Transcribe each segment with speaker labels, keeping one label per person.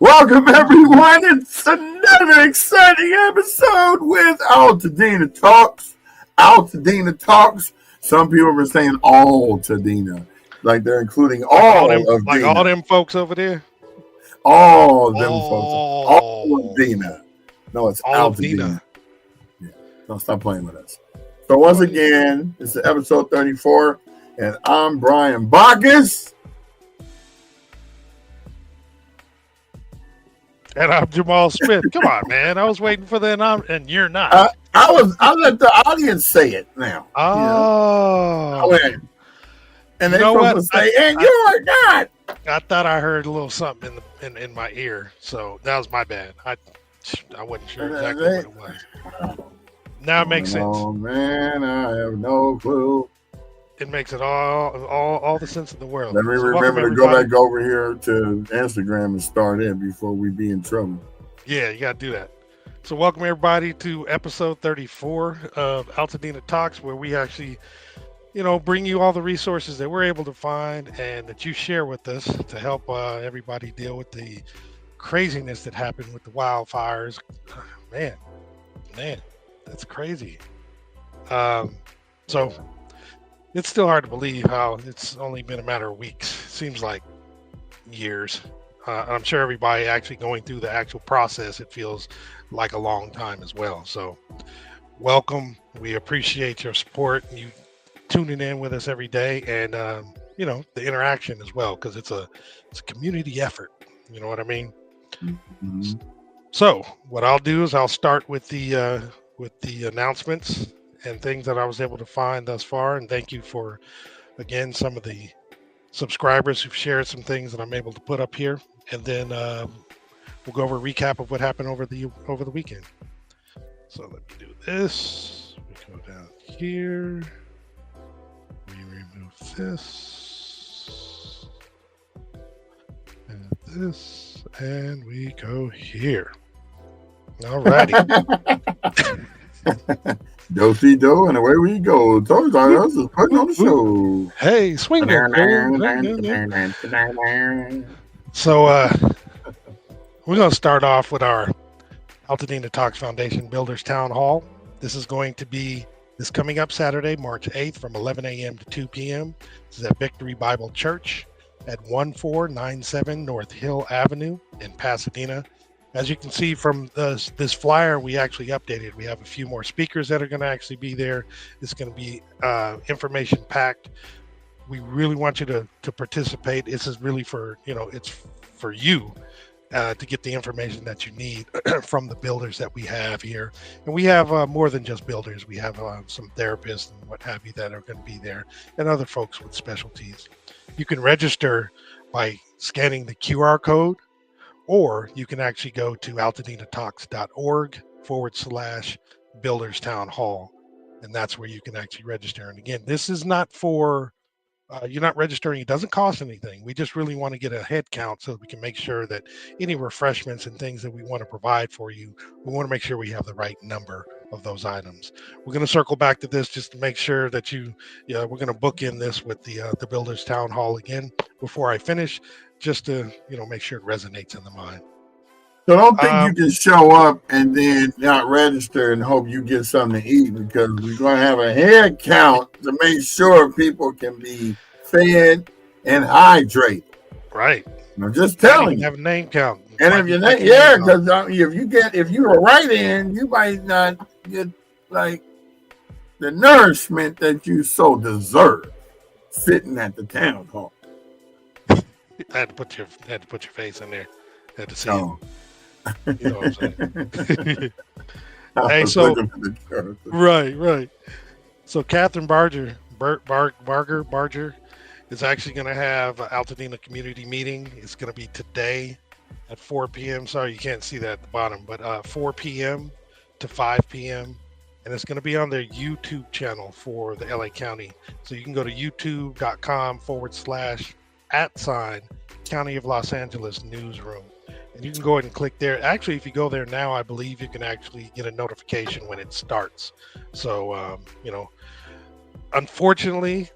Speaker 1: Welcome, everyone. It's another exciting episode with Altadena Talks. Altadena Talks. Some people are saying Altadena, like they're including all of
Speaker 2: like
Speaker 1: Dena.
Speaker 2: all them folks over there.
Speaker 1: All of them folks. All of
Speaker 2: Oh,
Speaker 1: Dena. No, it's
Speaker 2: all of
Speaker 1: Altadena.
Speaker 2: Dina.
Speaker 1: Yeah. Don't stop playing with us. So once again, this is episode 34, and I'm Brian Bacchus.
Speaker 2: And I'm Jamal Smith. Come on, man. I was waiting for the and you're not.
Speaker 1: I'll let the audience say it now.
Speaker 2: Oh.
Speaker 1: And they supposed to say, and you're not.
Speaker 2: I thought I heard a little something in my ear, so that was my bad. I wasn't sure exactly what it was. Now it makes sense.
Speaker 1: Oh man, I have no clue.
Speaker 2: It makes it all the sense in the world.
Speaker 1: Let me remember to go back over here to Instagram and start in before we be in trouble.
Speaker 2: Yeah, you got to do that. So welcome everybody to episode 34 of Altadena Talks, where we actually, bring you all the resources that we're able to find and that you share with us to help everybody deal with the craziness that happened with the wildfires. Man, that's crazy. So it's still hard to believe how it's only been a matter of weeks. Seems like years. I'm sure everybody actually going through the actual process, it feels like a long time as well. So welcome. We appreciate your support, you tuning in with us every day, and the interaction as well, because it's a community effort. You know what I mean? Mm-hmm. So what I'll do is I'll start with the announcements and things that I was able to find thus far. And thank you for, again, some of the subscribers who've shared some things that I'm able to put up here. And then we'll go over a recap of what happened over the weekend. So let me do this. We go down here. We remove this. And this. And we go here. All righty.
Speaker 1: Do-si-do, and away we go. Told us is putting on the show.
Speaker 2: Hey, swing there. So we're going to start off with our Altadena Talks Foundation Builders Town Hall. This is going to be this coming up Saturday, March 8th from 11 a.m. to 2 p.m. This is at Victory Bible Church at 1497 North Hill Avenue in Pasadena. As you can see from this flyer, we actually updated. We have a few more speakers that are going to actually be there. It's going to be information packed. We really want you to participate. This is really for, it's for you to get the information that you need from the builders that we have here. And we have more than just builders. We have some therapists and what have you that are going to be there, and other folks with specialties. You can register by scanning the QR code, or you can actually go to altadenatox.org/Builders Town Hall, and that's where you can actually register. And again, this is not for, you're not registering. It doesn't cost anything. We just really want to get a head count so that we can make sure that any refreshments and things that we want to provide for you, we want to make sure we have the right number of those items. We're going to circle back to this just to make sure that we're going to book in this with the Builders Town Hall again before I finish, just to make sure it resonates in the mind.
Speaker 1: So don't think you can show up and then not register and hope you get something to eat, because we're going to have a head count to make sure people can be fed and hydrated.
Speaker 2: Right.
Speaker 1: I'm just telling you.
Speaker 2: Have a name count.
Speaker 1: And if your name, because if you were right in, you might not get like the nourishment that you so deserve sitting at the town hall.
Speaker 2: I had to put your face in there. I had to see it. You know what I'm saying? Hey, so right. So Catherine Barger is actually going to have an Altadena community meeting. It's going to be today at 4 p.m. Sorry, you can't see that at the bottom, but 4 p.m. to 5 p.m. And it's going to be on their YouTube channel for the LA County. So you can go to youtube.com/@County of Los Angeles Newsroom. And you can go ahead and click there. Actually, if you go there now, I believe you can actually get a notification when it starts. So, unfortunately,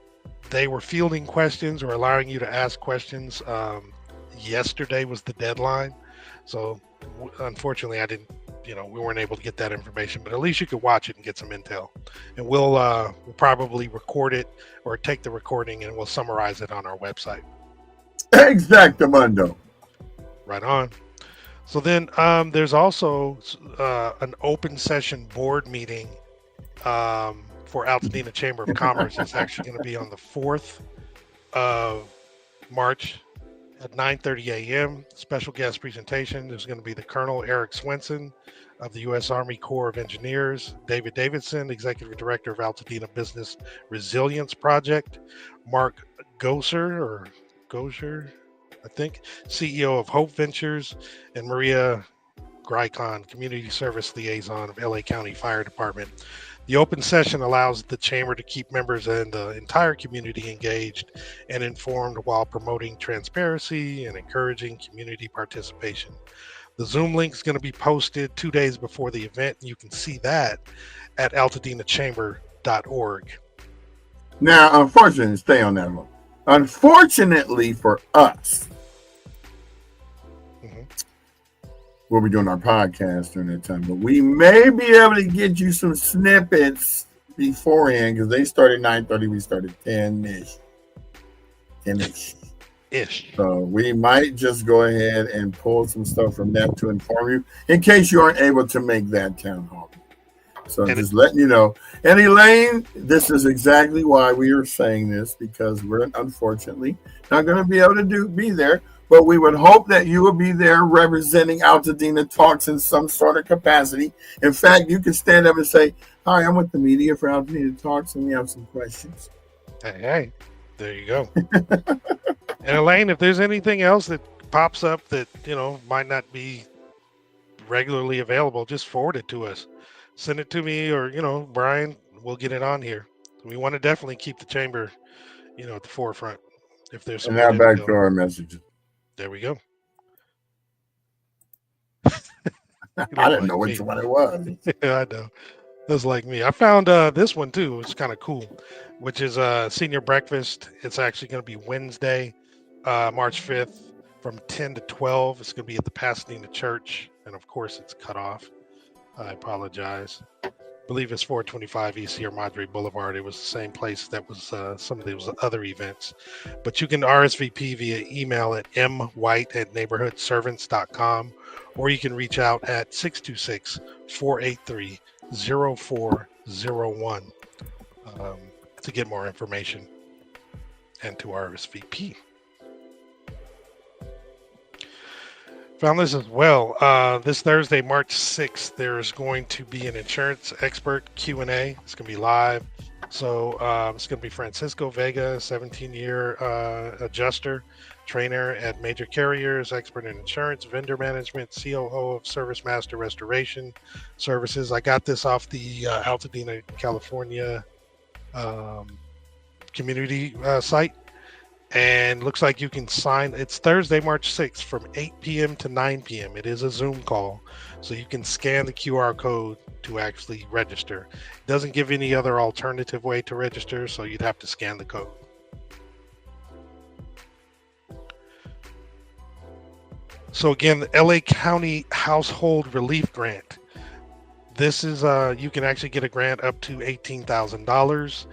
Speaker 2: they were fielding questions or allowing you to ask questions. Yesterday was the deadline. So unfortunately, I didn't. We weren't able to get that information, but at least you could watch it and get some intel. And we'll probably record it or take the recording and we'll summarize it on our website.
Speaker 1: Exactamundo.
Speaker 2: Right on. So then there's also an open session board meeting for Altadena Chamber of Commerce. It's actually going to be on the 4th of March at 9:30 a.m. Special guest presentation. There's going to be the Colonel Eric Swenson of the U.S. Army Corps of Engineers, David Davidson, Executive Director of Altadena Business Resilience Project, Mark Gosher, I think, CEO of Hope Ventures, and Maria Gricon, Community Service Liaison of LA County Fire Department. The open session allows the Chamber to keep members and the entire community engaged and informed while promoting transparency and encouraging community participation. The Zoom link is going to be posted 2 days before the event, and you can see that at altadenachamber.org.
Speaker 1: Now, unfortunately, stay on that one. Unfortunately for us, we'll be doing our podcast during that time, but we may be able to get you some snippets beforehand because they started 9:30, we started 10-ish. So we might just go ahead and pull some stuff from that to inform you in case you aren't able to make that town hall. So just letting you know. And Elaine, this is exactly why we are saying this, because we're unfortunately not going to be able to be there. But we would hope that you will be there representing Altadena Talks in some sort of capacity. In fact, you can stand up and say, "Hi, I'm with the media for Altadena Talks, and we have some questions."
Speaker 2: Hey, there you go. And Elaine, if there's anything else that pops up that, might not be regularly available, just forward it to us. Send it to me or, Brian, we'll get it on here. We want to definitely keep the chamber, at the forefront. If there's some.
Speaker 1: And now back to our messages.
Speaker 2: There we go.
Speaker 1: I didn't know which one it was.
Speaker 2: Yeah, I know. That's like me. I found this one too. It's kind of cool, which is senior breakfast. It's actually going to be Wednesday, March 5th from 10 to 12. It's going to be at the Pasadena Church. And of course, it's cut off. I apologize. I believe it's 425 East Sierra Madre Boulevard. It was the same place that was some of those other events. But you can RSVP via email at mwhite@neighborhoodservants.com, or you can reach out at 626-483-0401 to get more information and to RSVP. Found this as well. This Thursday, March 6th, there's going to be an insurance expert Q&A. It's going to be live. So it's going to be Francisco Vega, 17-year adjuster, trainer at major carriers, expert in insurance, vendor management, COO of Service Master Restoration Services. I got this off the Altadena, California community site. And looks like you can sign. It's Thursday, March 6th from 8 p.m. to 9 p.m. It is a Zoom call. So you can scan the QR code to actually register. It doesn't give any other alternative way to register, so you'd have to scan the code. So again, the LA County Household Relief Grant. This is, you can actually get a grant up to $18,000.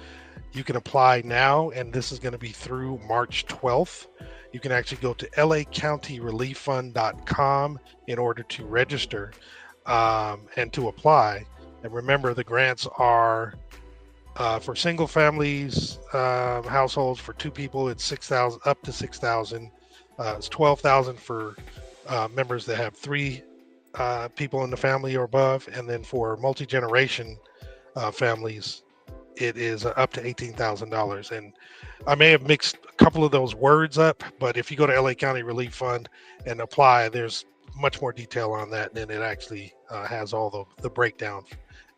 Speaker 2: You can apply now, and this is going to be through March 12th. You can actually go to lacountyrelieffund.com in order to register and to apply. And remember, the grants are for single families, households. For two people, it's $6,000 up to $6,000. It's $12,000 for members that have three people in the family or above, and then for multi-generation families, it is up to $18,000. And I may have mixed a couple of those words up, but if you go to LA County Relief Fund and apply, there's much more detail on that, and it actually has all the breakdown.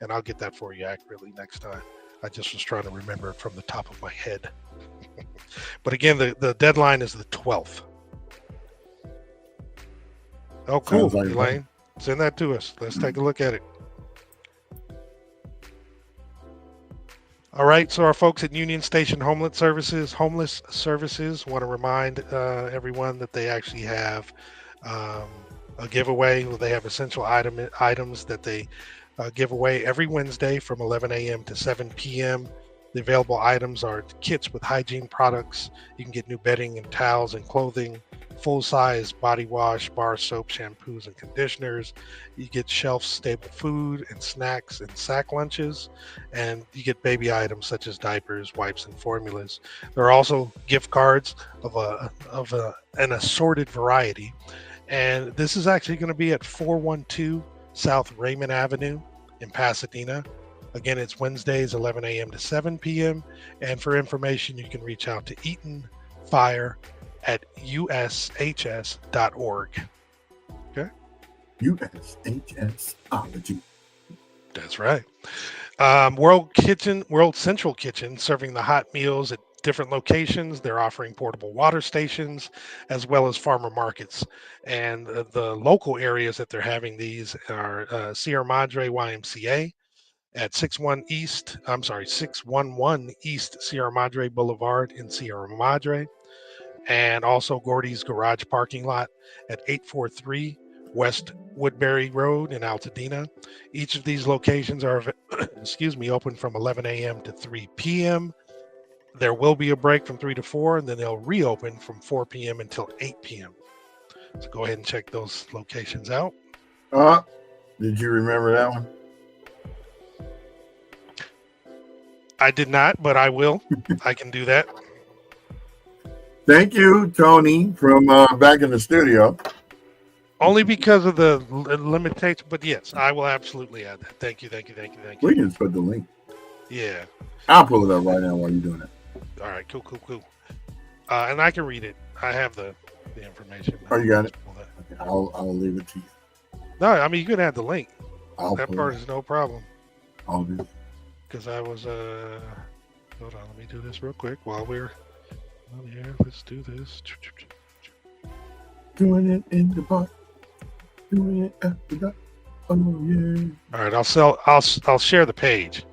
Speaker 2: And I'll get that for you accurately next time. I just was trying to remember it from the top of my head. But again, the deadline is the 12th. Oh, cool, like Elaine. Send that to us. Let's take a look at it. All right, so our folks at Union Station Homeless Services want to remind everyone that they actually have a giveaway. They have essential items that they give away every Wednesday from 11 a.m. to 7 p.m. The available items are kits with hygiene products. You can get new bedding and towels and clothing, full-size body wash, bar soap, shampoos, and conditioners. You get shelf-stable food and snacks and sack lunches, and you get baby items such as diapers, wipes, and formulas. There are also gift cards of an assorted variety, and this is actually going to be at 412 South Raymond Avenue in Pasadena. Again, it's Wednesdays, 11 a.m. to 7 p.m. And for information, you can reach out to Eaton Fire at ushs.org. Okay.
Speaker 1: USHSology.
Speaker 2: That's right. World Central Kitchen, serving the hot meals at different locations. They're offering portable water stations as well as farmer markets. And the local areas that they're having these are Sierra Madre YMCA at 611 East Sierra Madre Boulevard in Sierra Madre, and also Gordy's Garage Parking Lot at 843 West Woodbury Road in Altadena. Each of these locations are, open from 11 a.m. to 3 p.m. There will be a break from 3 to 4, and then they'll reopen from 4 p.m. until 8 p.m. So go ahead and check those locations out.
Speaker 1: Did you remember that one?
Speaker 2: I did not, but I will. I can do that.
Speaker 1: Thank you, Tony, from back in the studio.
Speaker 2: Only because of the limitation, but yes, I will absolutely add that. Thank you.
Speaker 1: We can just put the link.
Speaker 2: Yeah.
Speaker 1: I'll pull it up right now while you're doing it.
Speaker 2: All right, cool. And I can read it. I have the information.
Speaker 1: Oh, you got it? Okay, I'll leave it to you.
Speaker 2: No, I mean, you can add the link.
Speaker 1: That
Speaker 2: part is no problem.
Speaker 1: I'll do it.
Speaker 2: Because I was, hold on, let me do this real quick while we're on here. Let's do this.
Speaker 1: Doing it in the park. Doing it after that. Oh, yeah.
Speaker 2: All right, I'll share the page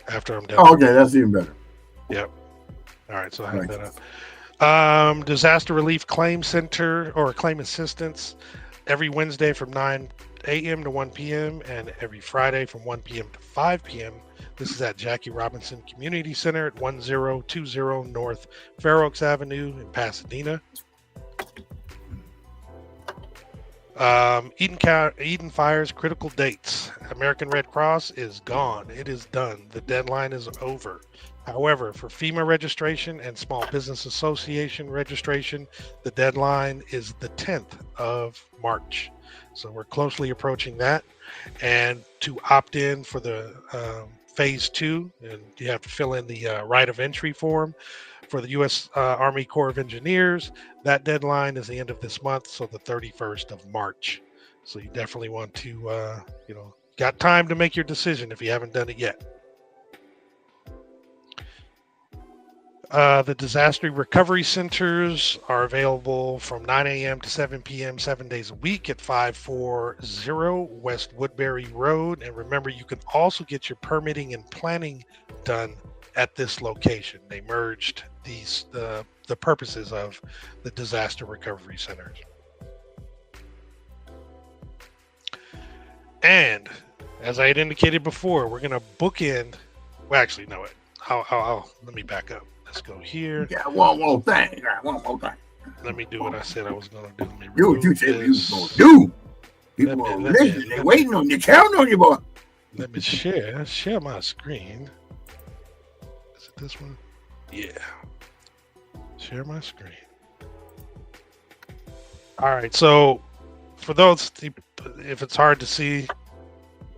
Speaker 2: after I'm done.
Speaker 1: Oh, okay, that's even better.
Speaker 2: Yep. All right, so I have that up. Disaster Relief Claim Center or Claim Assistance every Wednesday from 9 a.m. to 1 p.m. and every Friday from 1 p.m. to 5 p.m. This is at Jackie Robinson Community Center at 1020 North Fair Oaks Avenue in Pasadena. Eden Fire's critical dates. American Red Cross is gone. It is done. The deadline is over. However, for FEMA registration and Small Business Association registration, the deadline is the 10th of March. So we're closely approaching that. And to opt in for the phase 2, and you have to fill in the right of entry form for the U.S. Army Corps of Engineers. That deadline is the end of this month, so the 31st of March. So you definitely want to, got time to make your decision if you haven't done it yet. The disaster recovery centers are available from 9 a.m. to 7 p.m. 7 days a week at 540 West Woodbury Road. And remember, you can also get your permitting and planning done at this location. They merged the purposes of the disaster recovery centers. And as I had indicated before, we're going to bookend. Well, actually, no, let me back up. Let's go here.
Speaker 1: Yeah, one more thing.
Speaker 2: Let me do what I said I was going to do.
Speaker 1: You said you was going to do. People are listening. They're waiting on you. Counting on you, boy.
Speaker 2: Let me share my screen. Is it this one? Yeah. Share my screen. All right. So for those, if it's hard to see,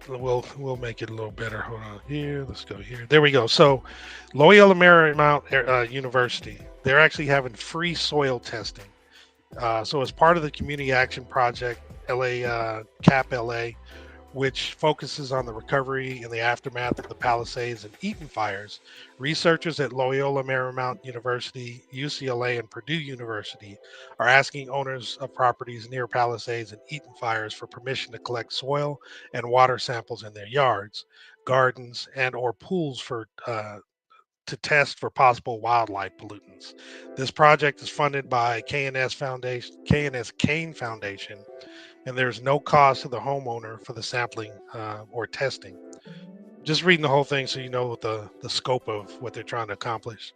Speaker 2: we'll make it a little better. Hold on here. Let's go here. There we go. So Loyola Marymount University, they're actually having free soil testing. So as part of the Community Action Project, CAP LA, which focuses on the recovery and the aftermath of the Palisades and Eaton fires, researchers at Loyola Marymount University, UCLA, and Purdue University are asking owners of properties near Palisades and Eaton fires for permission to collect soil and water samples in their yards, gardens, and or pools to test for possible wildlife pollutants. This project is funded by K&S Kane Foundation and there's no cost to the homeowner for the sampling or testing. Just reading the whole thing so you know the scope of what they're trying to accomplish.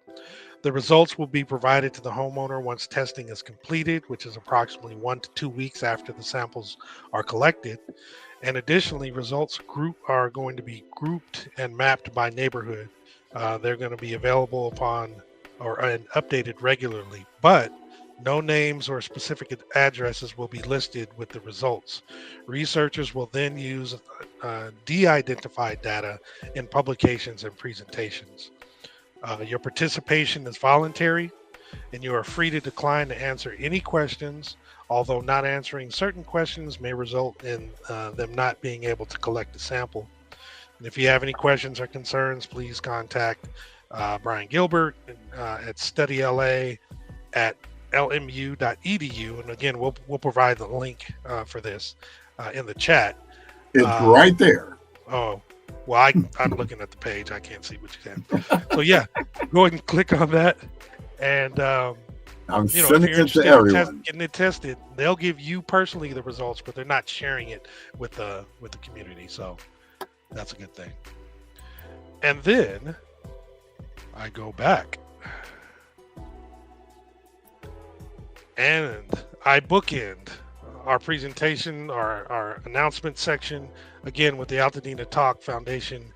Speaker 2: The results will be provided to the homeowner once testing is completed, which is approximately 1 to 2 weeks after the samples are collected. And additionally, results are going to be grouped and mapped by neighborhood. They're going to be available upon and updated regularly, but no names or specific addresses will be listed with the results. Researchers will then use de-identified data in publications and presentations. Your participation is voluntary, and you are free to decline to answer any questions, although not answering certain questions may result in them not being able to collect a sample. And if you have any questions or concerns, please contact Brian Gilbert at studyla@lmu.edu. And again, we'll provide the link for this in the chat.
Speaker 1: It's right there.
Speaker 2: Oh, well, I'm looking at the page. I can't see what you can. So yeah, go ahead and click on that. And
Speaker 1: I'm
Speaker 2: if you're
Speaker 1: sending it to
Speaker 2: interested in
Speaker 1: everyone.
Speaker 2: getting it tested, they'll give you personally the results, but they're not sharing it with the community. So that's a good thing. And then I go back and I bookend our presentation, our announcement section, again with the Altadena Talk Foundation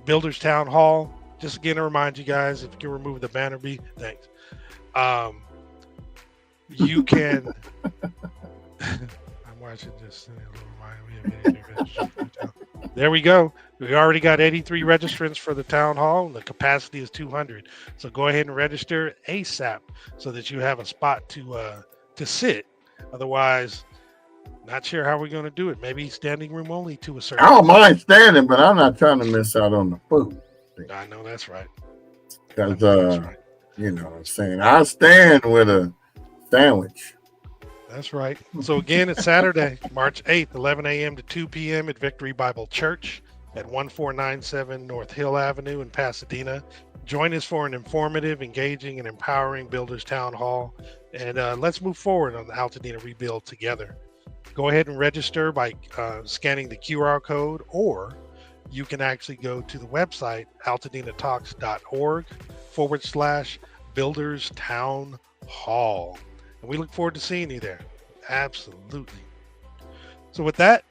Speaker 2: Builders Town Hall. Just again to remind you guys, if you can remove the banner B, thanks. You can. I'm watching this. There we go. We already got 83 registrants for the town hall, and the capacity is 200. So go ahead and register ASAP so that you have a spot to sit. Otherwise, not sure how we're going to do it. Maybe standing room only to a certain.
Speaker 1: I don't mind standing, but I'm not trying to miss out on the food.
Speaker 2: I know that's right.
Speaker 1: Because you know what I'm saying, I stand with a sandwich.
Speaker 2: That's right. So again, it's Saturday, March 8th, 11 a.m. to 2 p.m. at Victory Bible Church at 1497 North Hill Avenue in Pasadena. Join us for an informative, engaging, and empowering Builders Town Hall. And let's move forward on the Altadena Rebuild together. Go ahead and register by scanning the QR code, or you can actually go to the website, altadenatalks.org/Builders Town Hall. And we look forward to seeing you there. Absolutely. So with that,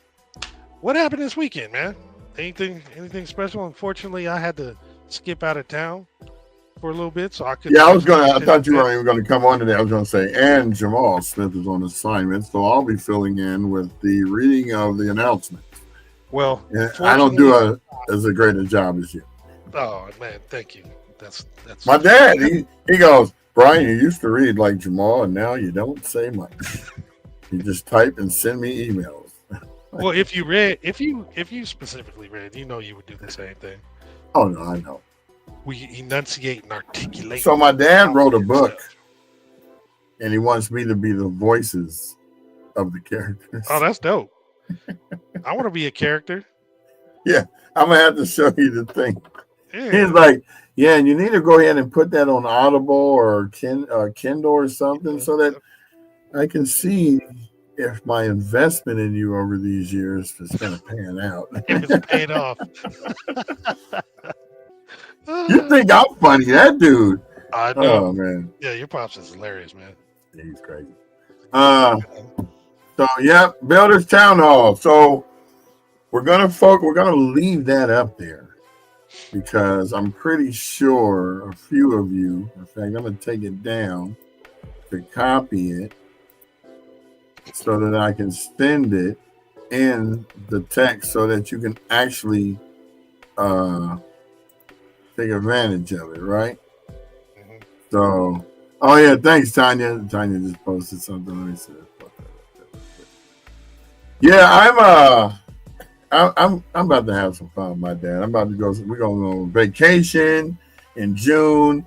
Speaker 2: what happened this weekend, man? Anything special? Unfortunately, I had to skip out of town for a little bit, so I could.
Speaker 1: Yeah, I thought you weren't even going to come on today. I was going to say, and Jamal Smith is on assignment, so I'll be filling in with the reading of the announcements.
Speaker 2: Well,
Speaker 1: I don't do as great a job as you.
Speaker 2: Oh man, thank you. That's
Speaker 1: my dad. He goes, Brian, you used to read like Jamal, and now you don't say much. You just type and send me emails.
Speaker 2: Well, if you specifically read, you know you would do the same thing.
Speaker 1: Oh no, I know.
Speaker 2: We enunciate and articulate.
Speaker 1: So my dad wrote a book, and he wants me to be the voices of the characters.
Speaker 2: Oh, that's dope. I want to be a character.
Speaker 1: Yeah, I'm gonna have to show you the thing.
Speaker 2: Yeah.
Speaker 1: He's like, yeah, and you need to go ahead and put that on Audible or Kindle or something, so that I can see if my investment in you over these years is going to pan out.
Speaker 2: If it's paid off.
Speaker 1: You think I'm funny, that dude?
Speaker 2: I know.
Speaker 1: Oh man.
Speaker 2: Yeah, your pops is hilarious, man.
Speaker 1: He's crazy. So yeah, Builders Town Hall. So we're gonna leave that up there because I'm pretty sure a few of you, in fact, I'm gonna take it down to copy it so that I can send it in the text so that you can actually take advantage of it, right?
Speaker 2: Mm-hmm.
Speaker 1: So, oh yeah, thanks, Tanya. Tanya just posted something. Let me see. Yeah, I'm about to have some fun with my dad. I'm about to go. We're gonna go on vacation in June.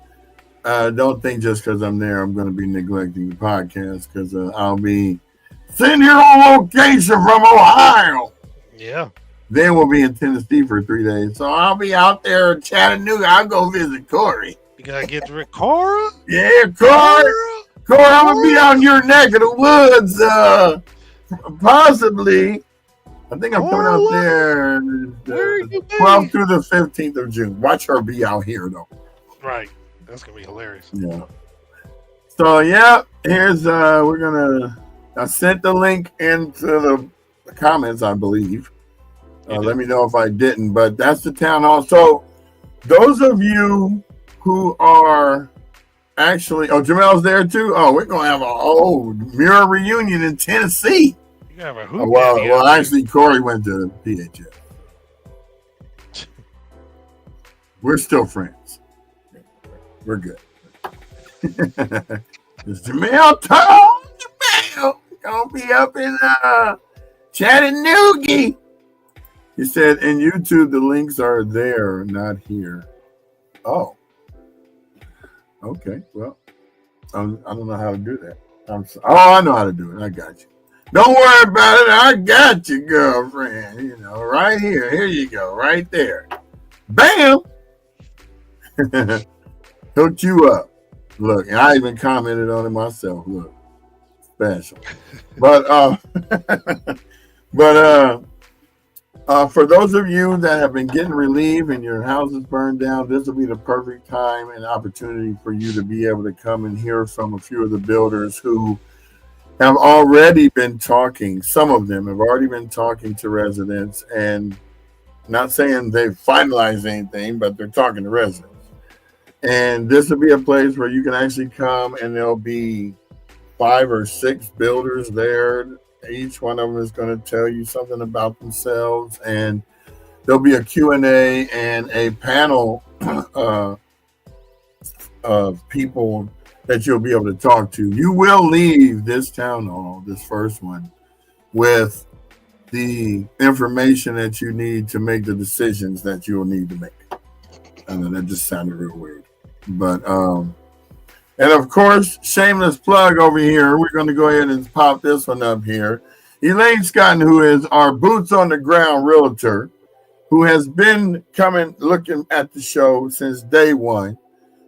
Speaker 1: Don't think just because I'm there, I'm going to be neglecting the podcast because I'll be sitting here on location from Ohio.
Speaker 2: Yeah.
Speaker 1: Then we'll be in Tennessee for 3 days. So I'll be out there in Chattanooga. I'll go visit Corey.
Speaker 2: You got to get to Cora?
Speaker 1: Yeah, Corey. Corey, I'm going to be out in your neck of the woods possibly. I think I'm coming out
Speaker 2: Carla,
Speaker 1: there
Speaker 2: where
Speaker 1: the
Speaker 2: you
Speaker 1: 12th
Speaker 2: be?
Speaker 1: through the 15th of June. Watch her be out here, though.
Speaker 2: Right. That's gonna be hilarious.
Speaker 1: Yeah. So, yeah, here's, I sent the link into the comments, I believe. Let me know if I didn't, but that's the town hall. So, those of you who are actually, Jamel's there too. Oh, we're going to have a mirror reunion in Tennessee.
Speaker 2: You have a hoop
Speaker 1: Well, actually, Corey went to PHS. We're still friends. We're good. It's Jamel Tone. Jamel gonna be up in Chattanooga. He said, in YouTube, the links are there, not here. Oh. Okay. Well, I don't know how to do that. I know how to do it. I got you. Don't worry about it. I got you, girlfriend. You know, right here. Here you go. Right there. Bam. Hooked you up. Look, and I even commented on it myself. Look, special. But for those of you that have been getting relief and your house is burned down, this will be the perfect time and opportunity for you to be able to come and hear from a few of the builders who have already been talking. Some of them have already been talking to residents, and not saying they've finalized anything, but they're talking to residents. And this will be a place where you can actually come, and there'll be 5 or 6 builders there. Each one of them is going to tell you something about themselves, and there'll be a Q&A and a panel of people that you'll be able to talk to. You will leave this town hall, this first one, with the information that you need to make the decisions that you'll need to make. And then that just sounded real weird. But and of course, shameless plug over here. We're going to go ahead and pop this one up here. Elaine Scott, who is our boots on the ground realtor, who has been looking at the show since day one,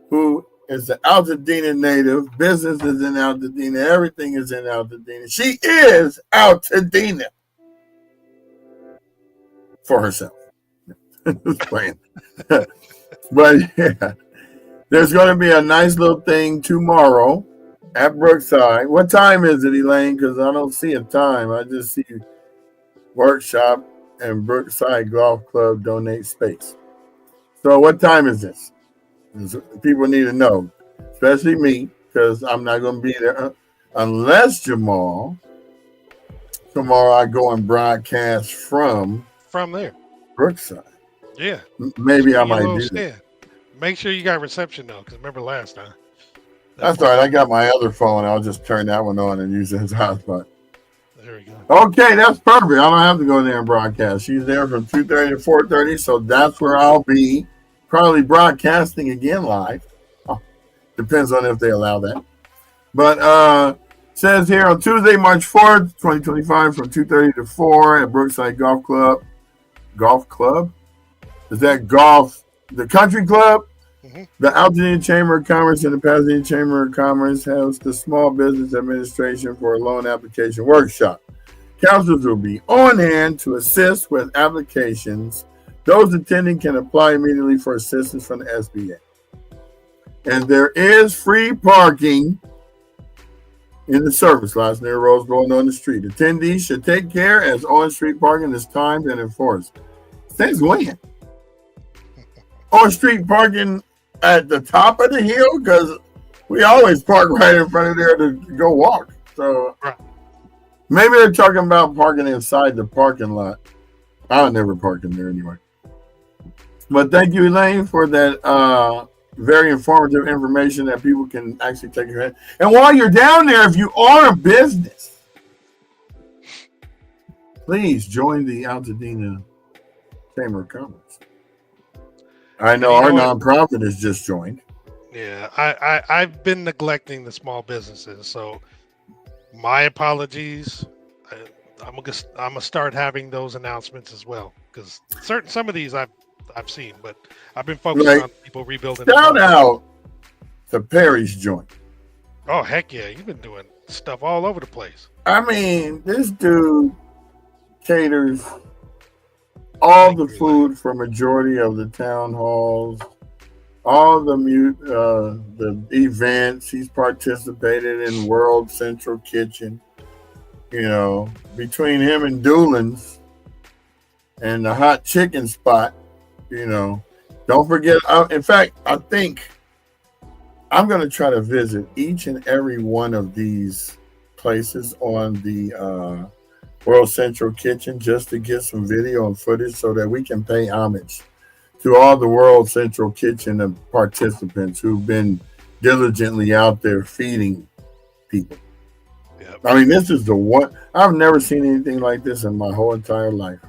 Speaker 1: who is an Altadena native. Business is in Altadena. Everything is in Altadena. She is Altadena for herself. Just playing. But yeah. There's going to be a nice little thing tomorrow at Brookside. What time is it, Elaine? Because I don't see a time. I just see workshop and Brookside Golf Club donate space. So what time is this? People need to know, especially me, because I'm not going to be there unless tomorrow I go and broadcast from
Speaker 2: there.
Speaker 1: Brookside.
Speaker 2: Yeah.
Speaker 1: Maybe I might do that.
Speaker 2: Make sure you got reception though, because remember last time.
Speaker 1: That's all right. I got my other phone. I'll just turn that one on and use it as hotspot.
Speaker 2: There we go.
Speaker 1: Okay, that's perfect. I don't have to go there and broadcast. She's there from 2:30 to 4:30, so that's where I'll be. Probably broadcasting again live. Depends on if they allow that. But says here on Tuesday, March 4th, 2025, from 2:30 to 4 at Brookside Golf Club. Golf Club? Is that golf? The country club? Mm-hmm. The Altadena Chamber of Commerce and the Pasadena Chamber of Commerce hosts the Small Business Administration for a loan application workshop. Counselors will be on hand to assist with applications. Those attending can apply immediately for assistance from the SBA. And there is free parking in the service lots near roads rolling on the street. Attendees should take care as on-street parking is timed and enforced. Since when? On-street parking at the top of the hill, because we always park right in front of there to go walk. So maybe they're talking about parking inside the parking lot. I'll never park in there anyway. But thank you, Elaine, for that very informative information that people can actually take advantage. And while you're down there, if you are a business, please join the Altadena Chamber of Commerce. I know our nonprofit has just joined.
Speaker 2: Yeah, I've been neglecting the small businesses, so my apologies. I'm gonna start having those announcements as well, because some of these I've seen, but I've been focused on people rebuilding.
Speaker 1: Shout out to Perry's Joint.
Speaker 2: Oh heck yeah, you've been doing stuff all over the place.
Speaker 1: I mean, this dude caters all the food for majority of the town halls, all the events. He's participated in World Central Kitchen. You know, between him and Doolin's and the hot chicken spot, you know, don't forget. In fact, I think I'm going to try to visit each and every one of these places on the World Central Kitchen just to get some video and footage so that we can pay homage to all the World Central Kitchen participants who've been diligently out there feeding people.
Speaker 2: Yep.
Speaker 1: I mean, this is the one. I've never seen anything like this in my whole entire life.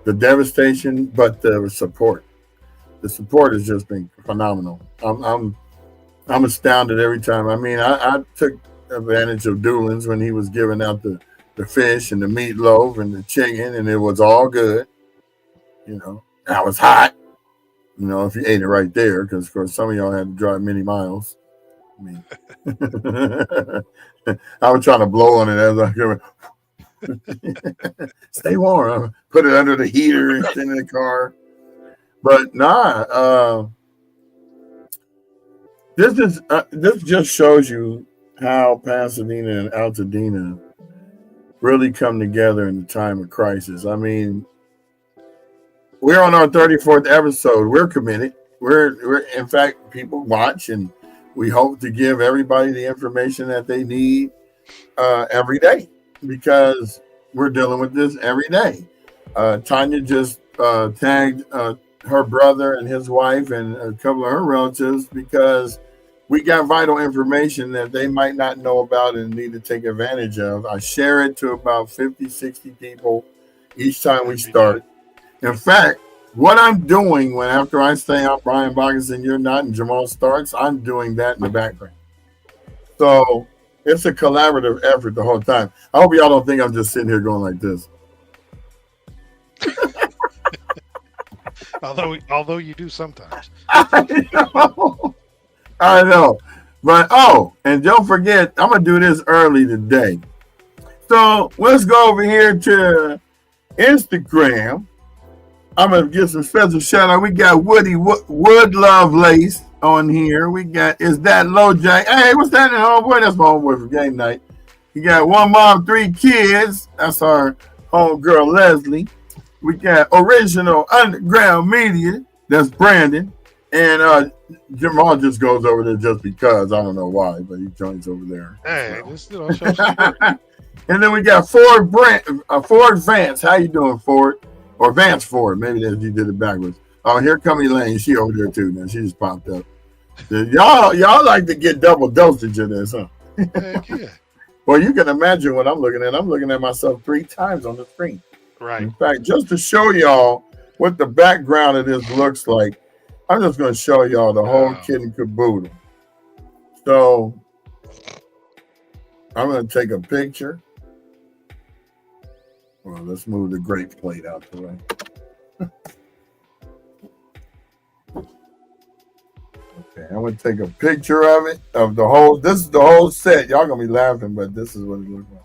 Speaker 1: The devastation, but the support. The support has just been phenomenal. I'm astounded every time. I mean, I took advantage of Doolin's when he was giving out the fish and the meatloaf and the chicken, and it was all good. You know, I was hot. You know, if you ate it right there, because of course some of y'all had to drive many miles. I mean, I was trying to blow on it as I go. Stay warm. Put it under the heater and sit in the car. But this just shows you how Pasadena and Altadena really come together in the time of crisis. I mean, we're on our 34th episode. We're committed. We're in fact, people watch, and we hope to give everybody the information that they need every day, because we're dealing with this every day. Tanya just tagged her brother and his wife and a couple of her relatives because we got vital information that they might not know about and need to take advantage of. I share it to about 50, 60 people each time we start. In fact, what I'm doing after I say I'm Brian Boggins and you're not, and Jamal starts, I'm doing that in the background. So it's a collaborative effort the whole time. I hope y'all don't think I'm just sitting here going like this.
Speaker 2: Although you do sometimes.
Speaker 1: I know. But and don't forget, I'm gonna do this early today. So let's go over here to Instagram. I'm gonna give some special shout out. We got Wood Love Lace on here. We got Is That Low Jack? Hey, what's that, homeboy? That's my homeboy for game night. You got One Mom, Three Kids. That's our homegirl Leslie. We got Original Underground Media. That's Brandon. And Jamal just goes over there just because. I don't know why, but he joins over there.
Speaker 2: Hey,
Speaker 1: well. And then we got Ford Vance. How you doing, Ford? Or Vance Ford. Maybe you did it backwards. Oh, here come Elaine. She over there too now. She just popped up. Y'all like to get double dosage of this, huh?
Speaker 2: Heck yeah.
Speaker 1: Well, you can imagine what I'm looking at. I'm looking at myself 3 times on the screen.
Speaker 2: Right.
Speaker 1: In fact, just to show y'all what the background of this looks like, I'm just going to show y'all the whole kit and caboodle. So I'm going to take a picture. Well, let's move the grape plate out the way. Okay, I'm going to take a picture of it, of the whole, this is the whole set. Y'all going to be laughing, but this is what it looks like.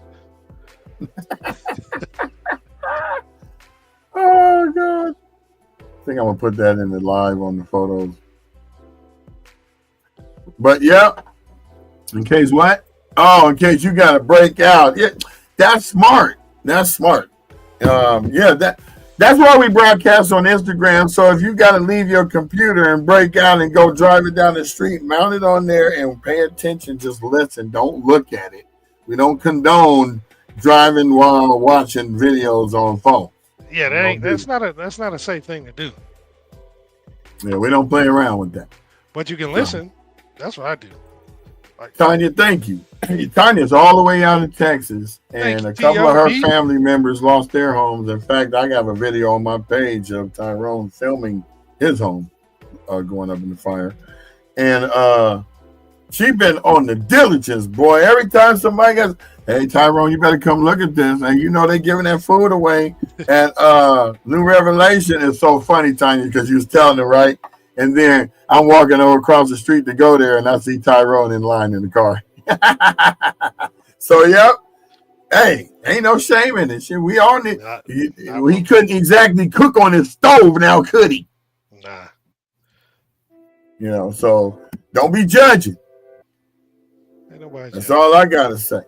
Speaker 1: Oh, God. I think I'm going to put that in the live on the photos. But, yeah, in case what? Oh, in case you got to break out. Yeah, that's smart. That's smart. That's why we broadcast on Instagram. So if you got to leave your computer and break out and go drive it down the street, mount it on there and pay attention. Just listen. Don't look at it. We don't condone driving while watching videos on phone.
Speaker 2: Yeah, that's not a safe thing to do.
Speaker 1: Yeah, we don't play around with that.
Speaker 2: But you can listen. That's what I do.
Speaker 1: Tanya, thank you. Tanya's all the way out in Texas, and a couple of her family members lost their homes. In fact, I got a video on my page of Tyrone filming his home going up in the fire. And she been on the diligence, boy. Every time somebody goes, hey, Tyrone, you better come look at this. And you know they giving that food away at New Revelation. Is so funny, Tanya, because you was telling it, right? And then I'm walking over across the street to go there, and I see Tyrone in line in the car. So, yep. Hey, ain't no shame in it. Shit, we all need. He couldn't exactly cook on his stove now, could he?
Speaker 2: Nah.
Speaker 1: So don't be judging. That's all I gotta say.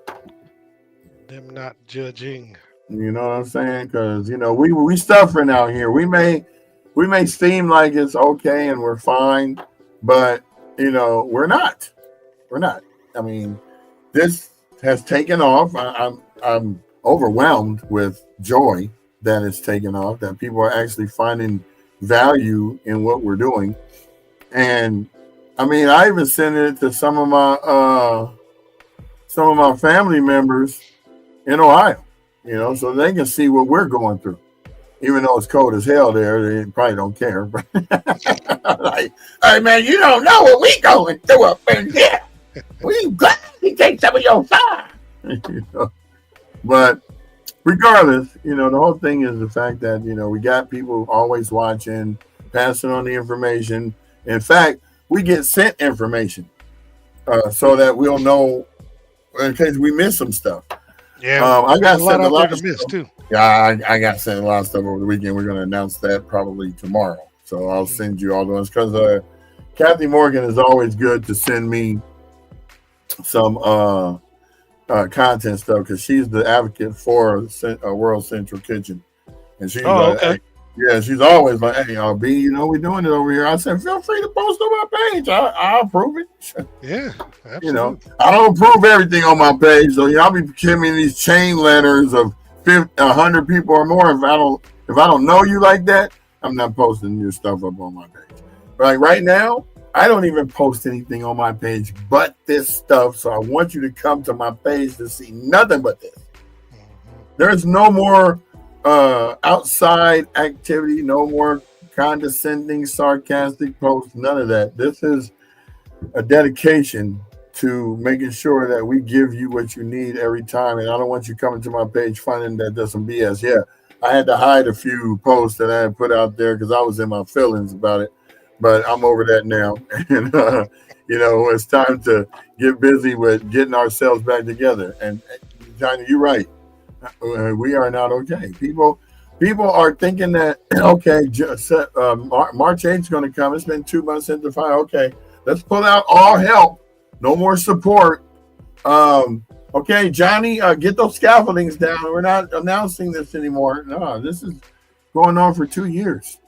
Speaker 2: Them not judging.
Speaker 1: You know what I'm saying? Because we suffering out here. We may seem like it's okay and we're fine, but we're not. We're not. I mean, this has taken off. I'm overwhelmed with joy that it's taken off. That people are actually finding value in what we're doing, and I mean, I even sent it to some of my family members in Ohio. So they can see what we're going through. Even though it's cold as hell there, they probably don't care. Like, hey man, you don't know what we going through up in here. We glad to take some of your fire. But regardless, the whole thing is the fact that we got people always watching, passing on the information. In fact, we get sent information so that we'll know in case we miss some stuff.
Speaker 2: Yeah,
Speaker 1: I got sent a lot
Speaker 2: of miss too.
Speaker 1: Yeah, I got sent a lot of stuff over the weekend. We're going to announce that probably tomorrow. So I'll send you all the ones because Kathy Morgan is always good to send me some content stuff because she's the advocate for World Central Kitchen, and she's
Speaker 2: okay.
Speaker 1: Yeah, she's always like, hey, B, we're doing it over here. I said, feel free to post on my page. I'll approve it.
Speaker 2: Yeah, absolutely.
Speaker 1: I don't approve everything on my page, so I'll be giving me these chain letters of 100 people or more. If I don't know you like that, I'm not posting your stuff up on my page. Like right now, I don't even post anything on my page but this stuff. So I want you to come to my page to see nothing but this. There's no more outside activity, no more condescending, sarcastic posts, none of that. This is a dedication to making sure that we give you what you need every time. And I don't want you coming to my page finding that there's some BS. Yeah, I had to hide a few posts that I had put out there because I was in my feelings about it. But I'm over that now. And, it's time to get busy with getting ourselves back together. And, Johnny, you're right. We are not okay. People are thinking that, okay, March 8th is going to come. It's been 2 months into fire. Okay, let's pull out all help. No more support. Okay, Johnny, get those scaffoldings down. We're not announcing this anymore. No, this is going on for 2 years.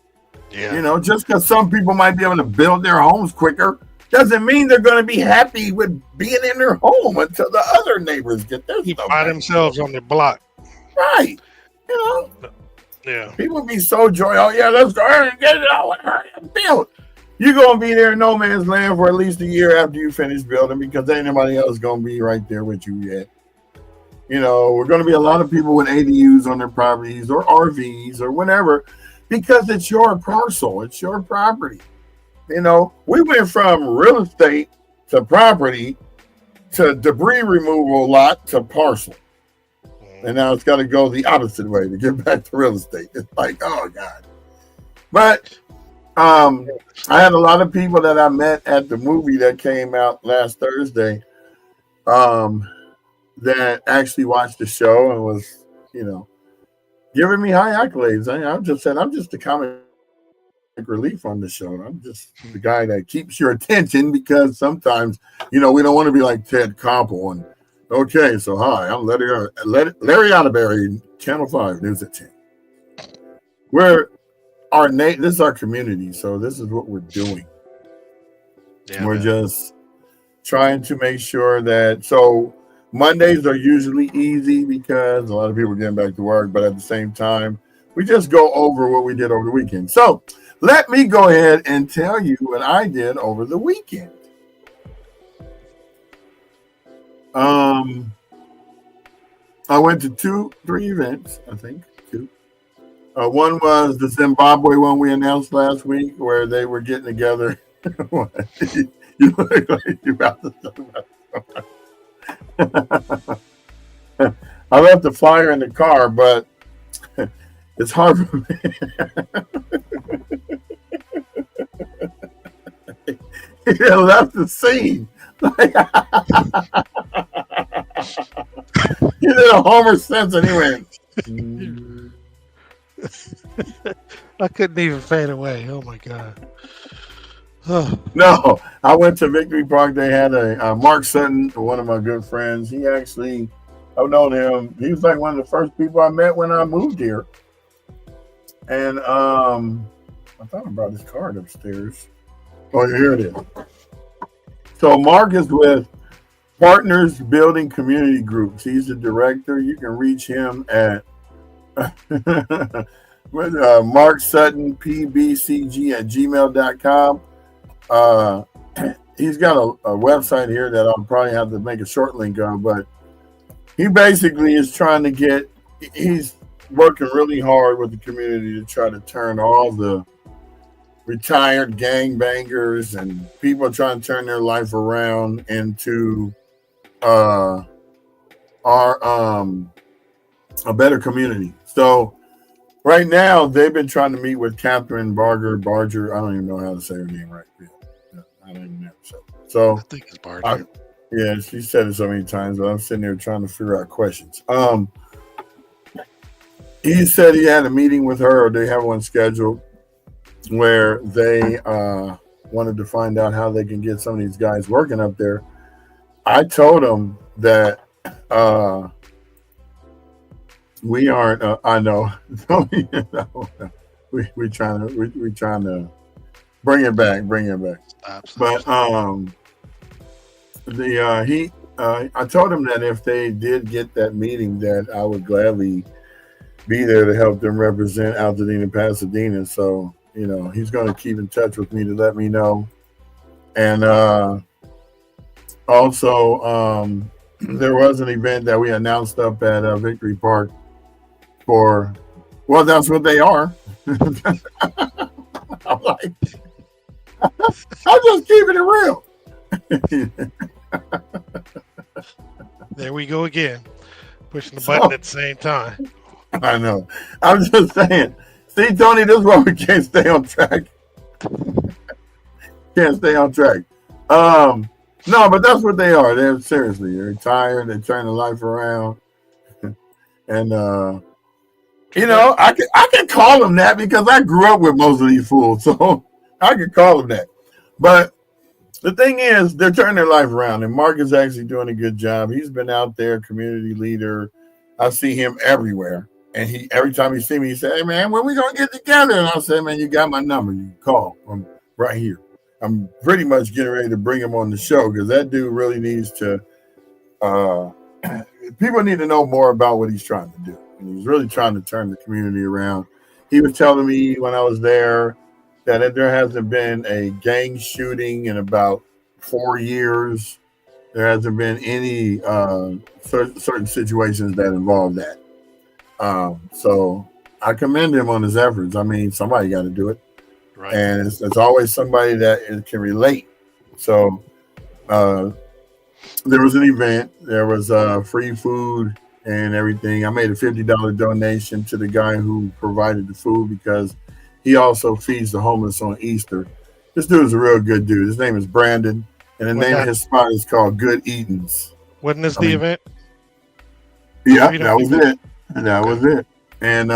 Speaker 2: Yeah.
Speaker 1: Just because some people might be able to build their homes quicker doesn't mean they're going to be happy with being in their home until the other neighbors get their stuff
Speaker 2: by themselves on their block.
Speaker 1: Right.
Speaker 2: Yeah.
Speaker 1: People be so joyous. Oh, yeah, let's go ahead and get it all built. You're going to be there in no man's land for at least a year after you finish building because ain't nobody else going to be right there with you yet. We're going to be a lot of people with ADUs on their properties or RVs or whatever because it's your parcel. It's your property. We went from real estate to property to debris removal lot to parcel. And now it's got to go the opposite way to get back to real estate. It's like, oh, God. But I had a lot of people that I met at the movie that came out last Thursday that actually watched the show and was, giving me high accolades. I'm just the comic relief on the show. I'm just the guy that keeps your attention because sometimes, we don't want to be like Ted Koppel and okay, so hi, I'm Larry Atterbury, Channel 5 News at 10. This is our community, so this is what we're doing. Yeah, we're just trying to make sure that so Mondays are usually easy because a lot of people are getting back to work, but at the same time, we just go over what we did over the weekend. So let me go ahead and tell you what I did over the weekend. I went to 3 events, I think, 2. One was the Zimbabwe one we announced last week where they were getting together. You look like you're about to talk about I left the flyer in the car, but it's hard for me. He left the scene. He did a Homer Simpson. He went. Mm.
Speaker 2: I couldn't even fade away. Oh my god. Oh,
Speaker 1: No, I went to Victory Park. They had a Mark Sutton, one of my good friends. He actually, I've known him. He was like one of the first people I met when I moved here. And I thought I brought his card upstairs. Oh, here it is. So Mark is with Partners Building Community Groups. He's the director. You can reach him at with Mark Sutton pbcg@gmail.com. He's got a website here that I'll probably have to make a short link on, but he basically is trying to get. He's working really hard with the community to try to turn all the retired gangbangers and people trying to turn their life around into our a better community. So right now they've been trying to meet with Catherine Barger. I don't even know how to say her name right. Yeah, I don't even know. So
Speaker 2: I think it's Barger.
Speaker 1: Yeah, she said it so many times, but I'm sitting there trying to figure out questions. He said he had a meeting with her, or they have one scheduled, where they wanted to find out how they can get some of these guys working up there. I told him that we aren't. I know. we trying to bring it back.
Speaker 2: Absolutely.
Speaker 1: But I told him that if they did get that meeting, that I would gladly be there to help them represent Altadena, Pasadena. So, he's going to keep in touch with me to let me know. And also, there was an event that we announced up at Victory Park for, well, that's what they are. I'm like, I'm just keeping it real.
Speaker 2: There we go again. Pushing the button at the same time.
Speaker 1: I know. I'm just saying. See, Tony, this is why we can't stay on track. No, but that's what they are. They're retired. They're turning life around. And I can call them that because I grew up with most of these fools, so I can call them that. But the thing is, they're turning their life around, and Mark is actually doing a good job. He's been out there, community leader. I see him everywhere. And every time he see me, he say, "Hey man, when we gonna get together?" And I say, "Man, you got my number. You can call. I'm right here." I'm pretty much getting ready to bring him on the show because that dude really needs to. People need to know more about what he's trying to do, and he's really trying to turn the community around. He was telling me when I was there that there hasn't been a gang shooting in about 4 years. There hasn't been any certain situations that involve that. So I commend him on his efforts. I mean, somebody got to do it.
Speaker 2: Right.
Speaker 1: And it's always somebody that can relate. So there was an event. There was free food and everything. I made a $50 donation to the guy who provided the food because he also feeds the homeless on Easter. This dude is a real good dude. His name is Brandon, and the name of his spot is called Good Eatings.
Speaker 2: Wasn't this the event?
Speaker 1: Yeah, that was it. That was it. And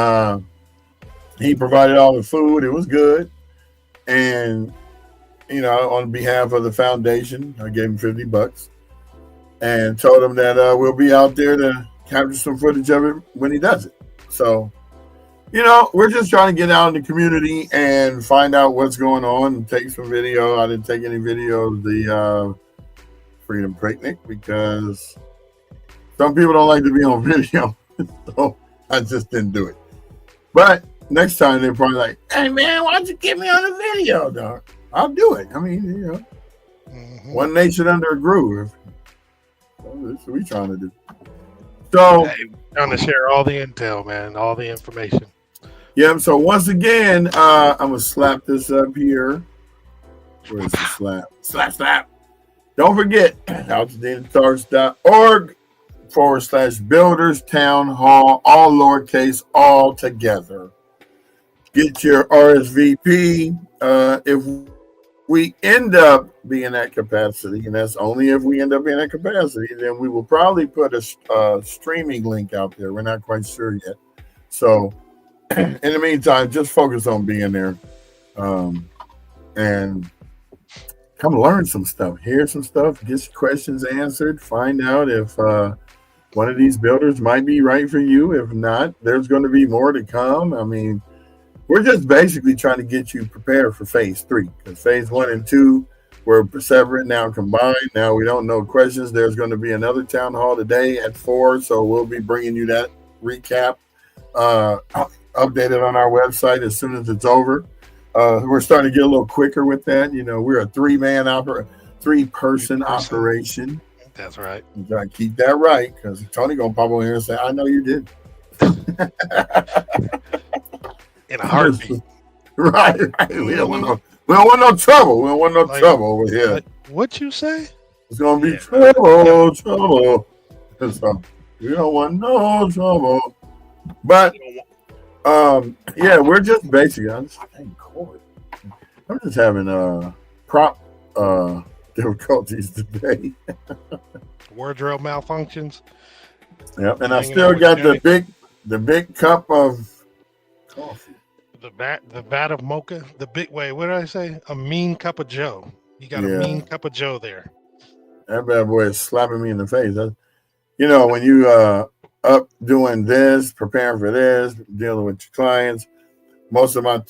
Speaker 1: he provided all the food. It was good. And, on behalf of the foundation, I gave him $50 and told him that we'll be out there to capture some footage of it when he does it. So, we're just trying to get out in the community and find out what's going on and take some video. I didn't take any video of the Freedom Picnic because some people don't like to be on video. So I just didn't do it. But next time they're probably like, "Hey man, why don't you get me on the video, dog?" I'll do it. I mean, one nation under a groove. That's what we're trying to do. So
Speaker 2: trying to share all the intel, man, all the information.
Speaker 1: Yeah, so once again, I'm going to slap this up here. Where's the slap? Slap. Don't forget, AltadenaTalks.org/Builders Town Hall, all lowercase, all together. Get your RSVP. If we end up being at capacity, and that's only if we end up being at capacity, then we will probably put a streaming link out there. We're not quite sure yet. So in the meantime, just focus on being there, and come learn some stuff, hear some stuff, get your questions answered, find out if one of these builders might be right for you. If not, there's going to be more to come. I mean, we're just basically trying to get you prepared for phase 3, because phase 1 and 2 were separate, now combined. Now we don't know questions. There's going to be another town hall today at 4, so we'll be bringing you that recap updated on our website as soon as it's over. We're starting to get a little quicker with that. You know, we're a 3-person operation.
Speaker 2: That's right.
Speaker 1: You gotta keep that right, because Tony gonna pop over here and say, "I know you did."
Speaker 2: In a heartbeat.
Speaker 1: Right. We don't want no trouble. We don't want no trouble over here.
Speaker 2: What you say?
Speaker 1: It's gonna be trouble. So we don't want no trouble. But yeah, we're just basically. I'm just having prop difficulties today.
Speaker 2: Wardrobe malfunctions.
Speaker 1: Yep, and I still got the big cup of coffee.
Speaker 2: The vat of mocha. The big what did I say? A mean cup of Joe. You got a mean cup of Joe there.
Speaker 1: That bad boy is slapping me in the face. You know, when you up doing this, preparing for this, dealing with your clients, most of my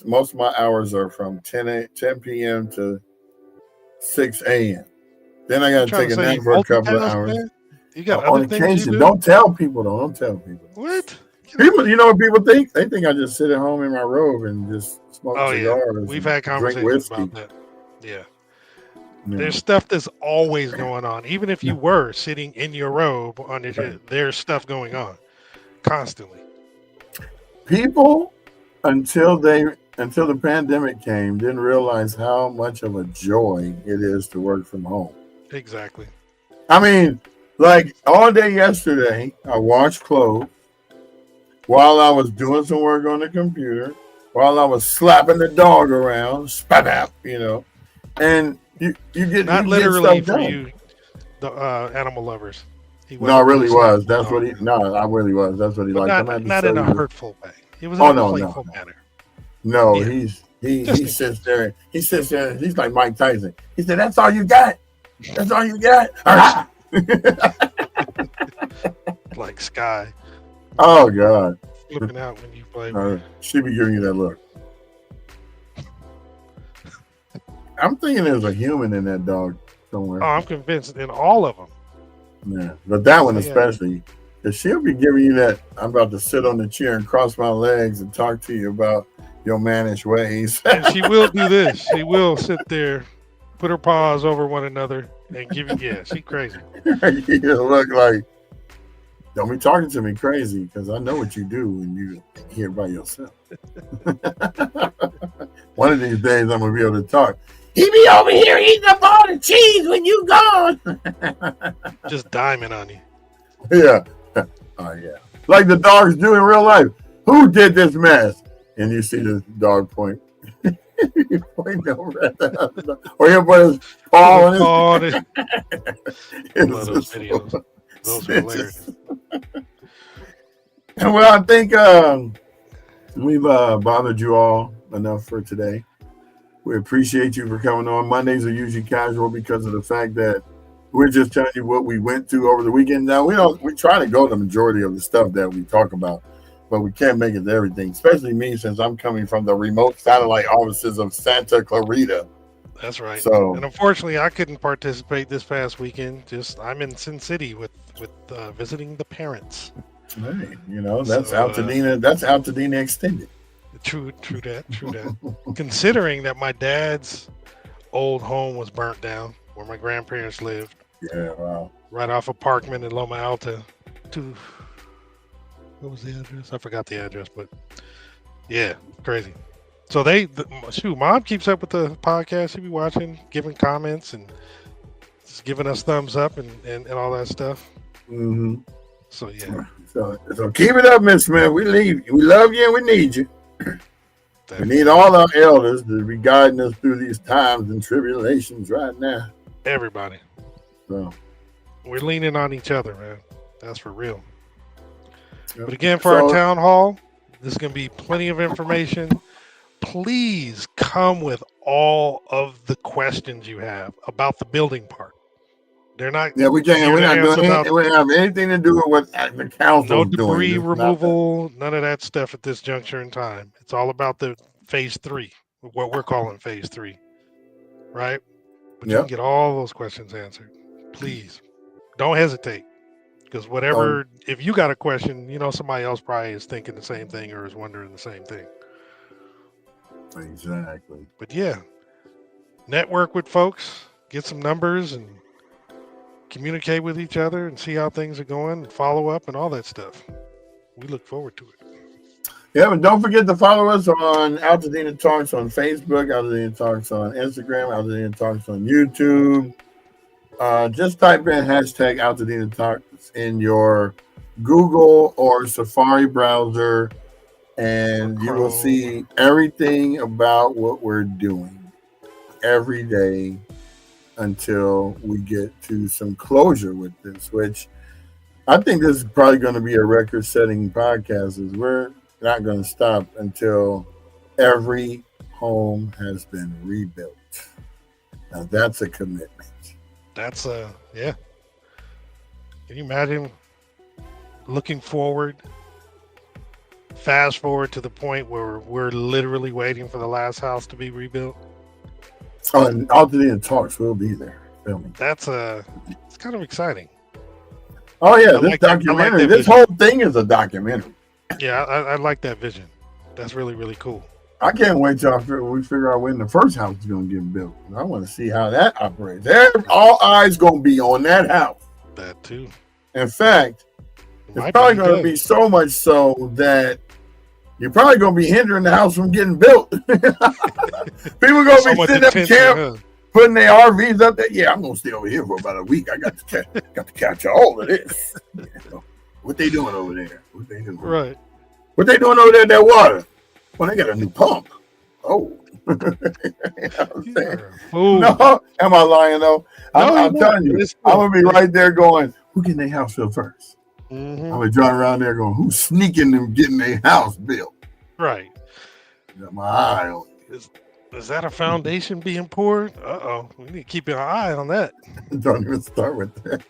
Speaker 1: hours are from 10 p.m. to 6 a.m. Then I got to take a nap for a couple of hours. Man?
Speaker 2: You got
Speaker 1: on occasion. Don't tell people though. Don't tell people.
Speaker 2: What?
Speaker 1: People, you know what people think? They think I just sit at home in my robe and just smoke cigars.
Speaker 2: Yeah. We've had conversations about that. Yeah. There's stuff that's always going on. Even if you were sitting in your robe on it, there's stuff going on constantly.
Speaker 1: People, until the pandemic came, didn't realize how much of a joy it is to work from home.
Speaker 2: Exactly.
Speaker 1: I mean, like all day yesterday, I washed clothes while I was doing some work on the computer, while I was slapping the dog around, you know, and you get
Speaker 2: not
Speaker 1: you
Speaker 2: literally
Speaker 1: get stuff
Speaker 2: for
Speaker 1: done.
Speaker 2: you, the animal lovers.
Speaker 1: No, it really was. That's what he. No, I really was. That's what he liked.
Speaker 2: Not in a hurtful way. It was in a playful manner.
Speaker 1: No, he sits there. He sits there. He's like Mike Tyson. He said, "That's all you got. That's all you got."
Speaker 2: Like Sky.
Speaker 1: Oh God!
Speaker 2: Flipping out when you play.
Speaker 1: She be giving you that look. I'm thinking there's a human in that dog somewhere.
Speaker 2: Oh, I'm convinced in all of them.
Speaker 1: Yeah, but that one especially, because she'll be giving you that. I'm about to sit on the chair and cross my legs and talk to you about your mannish ways.
Speaker 2: And she will do this. She will sit there, put her paws over one another, and give you. Yeah, she crazy.
Speaker 1: You look like. Don't be talking to me crazy, because I know what you do when you here by yourself. One of these days, I'm gonna be able to talk. He be over here eating up all the cheese when you gone.
Speaker 2: Just diming on you.
Speaker 1: Yeah. Oh yeah. Like the dogs do in real life. Who did this mess? And you see the dog point. He point over at the other dog. Or he'll put his paw on it.
Speaker 2: I love those videos. Those are hilarious.
Speaker 1: Well, I think we've bothered you all enough for today. We appreciate you for coming on. Mondays are usually casual because of the fact that we're just telling you what we went through over the weekend. Now we try to go the majority of the stuff that we talk about, but we can't make it to everything. Especially me, since I'm coming from the remote satellite offices of Santa Clarita.
Speaker 2: That's right.
Speaker 1: So, and
Speaker 2: unfortunately, I couldn't participate this past weekend. I'm in Sin City with visiting the parents.
Speaker 1: Hey, you know, that's Altadena. That's Altadena extended.
Speaker 2: True that. Considering that my dad's old home was burnt down, where my grandparents lived.
Speaker 1: Yeah, wow.
Speaker 2: Right off of Parkman in Loma Alta. What was the address? I forgot the address, but yeah, crazy. So Mom keeps up with the podcast. She be watching, giving comments, and just giving us thumbs up and all that stuff.
Speaker 1: Mm-hmm.
Speaker 2: So yeah.
Speaker 1: So keep it up, Miss Smith. We love you and we need you. We need all our elders to be guiding us through these times and tribulations right now.
Speaker 2: Everybody.
Speaker 1: So
Speaker 2: we're leaning on each other, man. That's for real.
Speaker 1: Yep.
Speaker 2: But again, for our town hall, there's going to be plenty of information. Please come with all of the questions you have about the building part. They're not.
Speaker 1: Yeah, we can't. We're not doing anything. We don't have anything to do with what the council.
Speaker 2: No debris removal. None of that stuff at this juncture in time. It's all about the phase 3, what we're calling phase 3, right? But you can get all those questions answered. Please don't hesitate, because whatever, if you got a question, somebody else probably is thinking the same thing or is wondering the same thing.
Speaker 1: Exactly.
Speaker 2: But yeah, network with folks, get some numbers, and communicate with each other and see how things are going, and follow up and all that stuff. We look forward to it.
Speaker 1: Yeah, but don't forget to follow us on Altadena Talks on Facebook, Altadena Talks on Instagram, Altadena Talks on YouTube. Just type in hashtag Altadena Talks in your Google or Safari browser, and you will see everything about what we're doing every day until we get to some closure with this, which I think this is probably going to be a record-setting podcast. Is we're not going to stop until every home has been rebuilt. Now that's a commitment.
Speaker 2: That's yeah. Can you imagine looking forward, fast forward to the point where we're literally waiting for the last house to be rebuilt?
Speaker 1: Oh, and Altadena Talks will be there filming.
Speaker 2: That's it's kind of exciting.
Speaker 1: Oh yeah, this documentary. This whole thing is a documentary.
Speaker 2: Yeah, I like that vision. That's really, really cool.
Speaker 1: I can't wait till we figure out when the first house is going to get built. I want to see how that operates. All eyes going to be on that house.
Speaker 2: That too.
Speaker 1: In fact, it's probably going to be so much so that you're probably going to be hindering the house from getting built. People are going to be sitting up camp, putting their RVs up there. Yeah, I'm going to stay over here for about a week. I got to catch all of this. What they doing over there? What they doing?
Speaker 2: Right.
Speaker 1: What they doing over there in that water? Well, they got a new pump. Oh. No, am I lying though? I'm telling you, I'm going to be right there going, who getting their house built first?
Speaker 2: Mm-hmm.
Speaker 1: I'm going to be driving around there going, who's sneaking them getting their house built?
Speaker 2: Right.
Speaker 1: Got my eye on it.
Speaker 2: Is that a foundation being poured? Uh-oh. We need to keep an eye on that.
Speaker 1: Don't even start with that.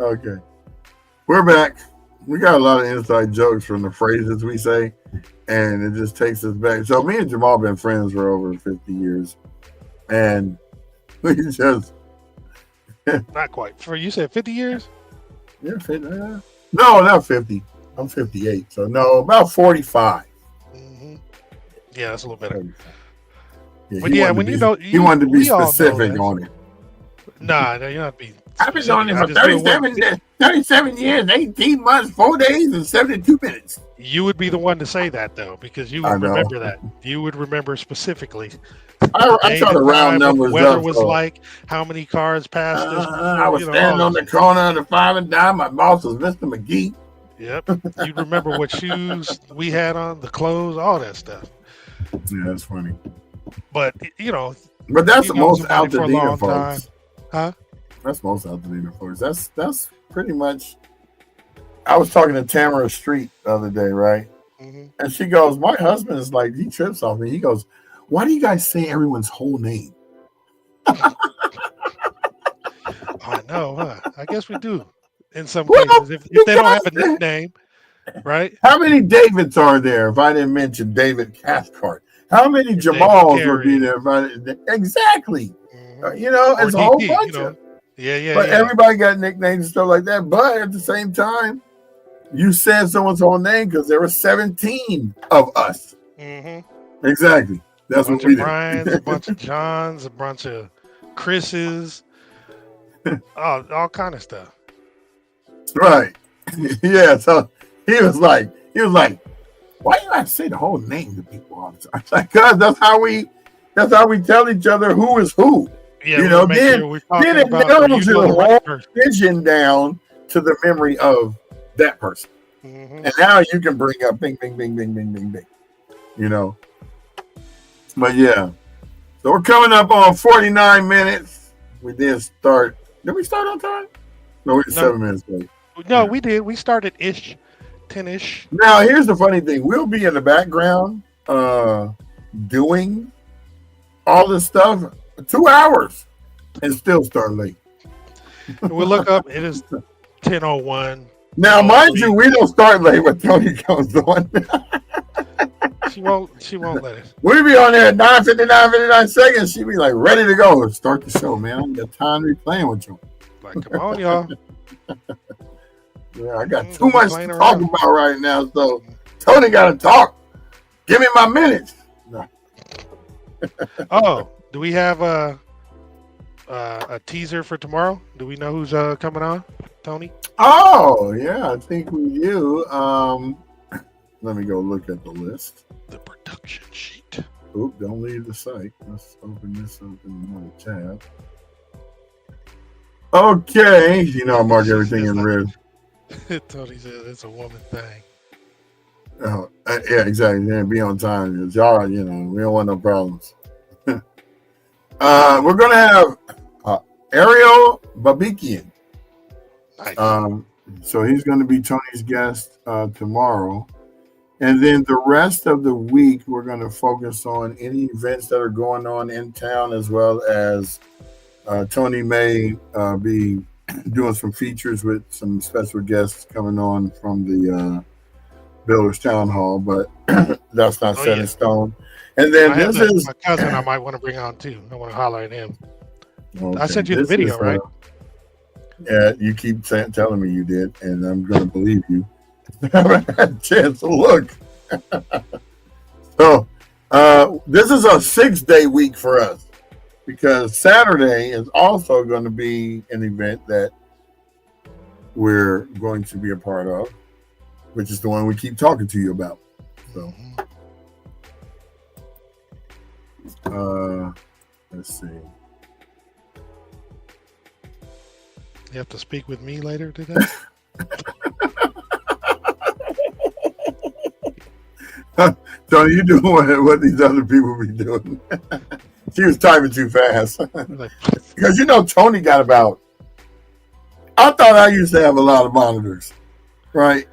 Speaker 1: Okay. We're back. We got a lot of inside jokes from the phrases we say, and it just takes us back. So me and Jamal been friends for over 50 years, and we just...
Speaker 2: Not quite. You said 50 years?
Speaker 1: Yeah, 50, no, not 50. I'm 58, so no, about 45.
Speaker 2: Mm-hmm. Yeah, that's a little better.
Speaker 1: Yeah,
Speaker 2: but yeah, when
Speaker 1: he wanted to be specific on it.
Speaker 2: Nah, you're not being.
Speaker 1: I've been doing it for 37 years, 18 months, 4 days, and 72 minutes.
Speaker 2: You would be the one to say that, though, because you would remember that. You would remember specifically.
Speaker 1: I try to round numbers
Speaker 2: what the weather was like, how many cars passed us.
Speaker 1: I was standing on the corner of the 5 and dime. My boss was Mr. McGee.
Speaker 2: Yep. You remember what shoes we had on, the clothes, all that stuff.
Speaker 1: Yeah, that's funny.
Speaker 2: But,
Speaker 1: But that's the most Altadena folks.
Speaker 2: Time. Huh?
Speaker 1: That's most Altadena folks. That's pretty much. I was talking to Tamara Street the other day, right?
Speaker 2: Mm-hmm.
Speaker 1: And she goes, my husband is like, he trips off me. He goes, why do you guys say everyone's whole name?
Speaker 2: I know, huh? I guess we do. In some cases, if they don't have a nickname, right?
Speaker 1: How many Davids are there if I didn't mention David Cathcart? How many Jamals would be there? Exactly.
Speaker 2: Mm-hmm.
Speaker 1: It's a whole bunch of.
Speaker 2: Yeah.
Speaker 1: But everybody got nicknames and stuff like that. But at the same time, you said someone's whole name because there were 17 of us.
Speaker 2: Mm-hmm.
Speaker 1: Exactly. That's
Speaker 2: a bunch
Speaker 1: what we
Speaker 2: of Brian's, a bunch of John's, a bunch of Chris's, all kind of stuff.
Speaker 1: Right. Yeah. So he was like, why do you have to say the whole name to people all the time? It's like, cause that's how we tell each other who is who.
Speaker 2: Yeah,
Speaker 1: then it narrows the whole vision down to the memory of that person.
Speaker 2: Mm-hmm.
Speaker 1: And now you can bring up bing, bing, bing, bing, bing, bing, bing. You know. But yeah. So we're coming up on 49 minutes. We did start. Did we start on time? No, we're 7 minutes late.
Speaker 2: No, we did. We started 10-ish.
Speaker 1: Now, here's the funny thing. We'll be in the background doing all this stuff 2 hours and still start late.
Speaker 2: We'll look up. It is 10:01.
Speaker 1: Now, mind you, we don't start late when Tony comes on.
Speaker 2: She won't let us.
Speaker 1: We'll be on there at 9:59 seconds. She'll be like ready to go. Let's start the show, man. I ain't got time to be playing with you.
Speaker 2: Like, come on, y'all.
Speaker 1: Yeah, I got too much to talk about right now, so Tony got to talk. Give me my minutes. No.
Speaker 2: Oh, do we have a teaser for tomorrow? Do we know who's coming on, Tony?
Speaker 1: Oh, yeah, I think we do. Let me go look at the list.
Speaker 2: The production sheet.
Speaker 1: Oop, don't leave the site. Let's open this up in another tab. Okay, you know I mark everything in red.
Speaker 2: Tony says it's a woman thing.
Speaker 1: Yeah, exactly. Yeah, be on time. Y'all, we don't want no problems. We're gonna have Ariel Babikian.
Speaker 2: Nice.
Speaker 1: So he's going to be Tony's guest tomorrow. And then the rest of the week, we're going to focus on any events that are going on in town, as well as Tony may be doing some features with some special guests coming on from the Builders Town Hall, but that's not set in stone. And then
Speaker 2: my cousin I might want to bring on too. I want to holler at him. Okay. I sent you the video, right?
Speaker 1: Yeah, you keep telling me you did, and I'm going to believe you. I haven't had a chance to look. So, this is a 6-day week for us, because Saturday is also going to be an event that we're going to be a part of, which is the one we keep talking to you about. So, let's see.
Speaker 2: You have to speak with me later today?
Speaker 1: Tony, you doing what these other people be doing. She was typing too fast. Because Tony got about, I thought I used to have a lot of monitors, right?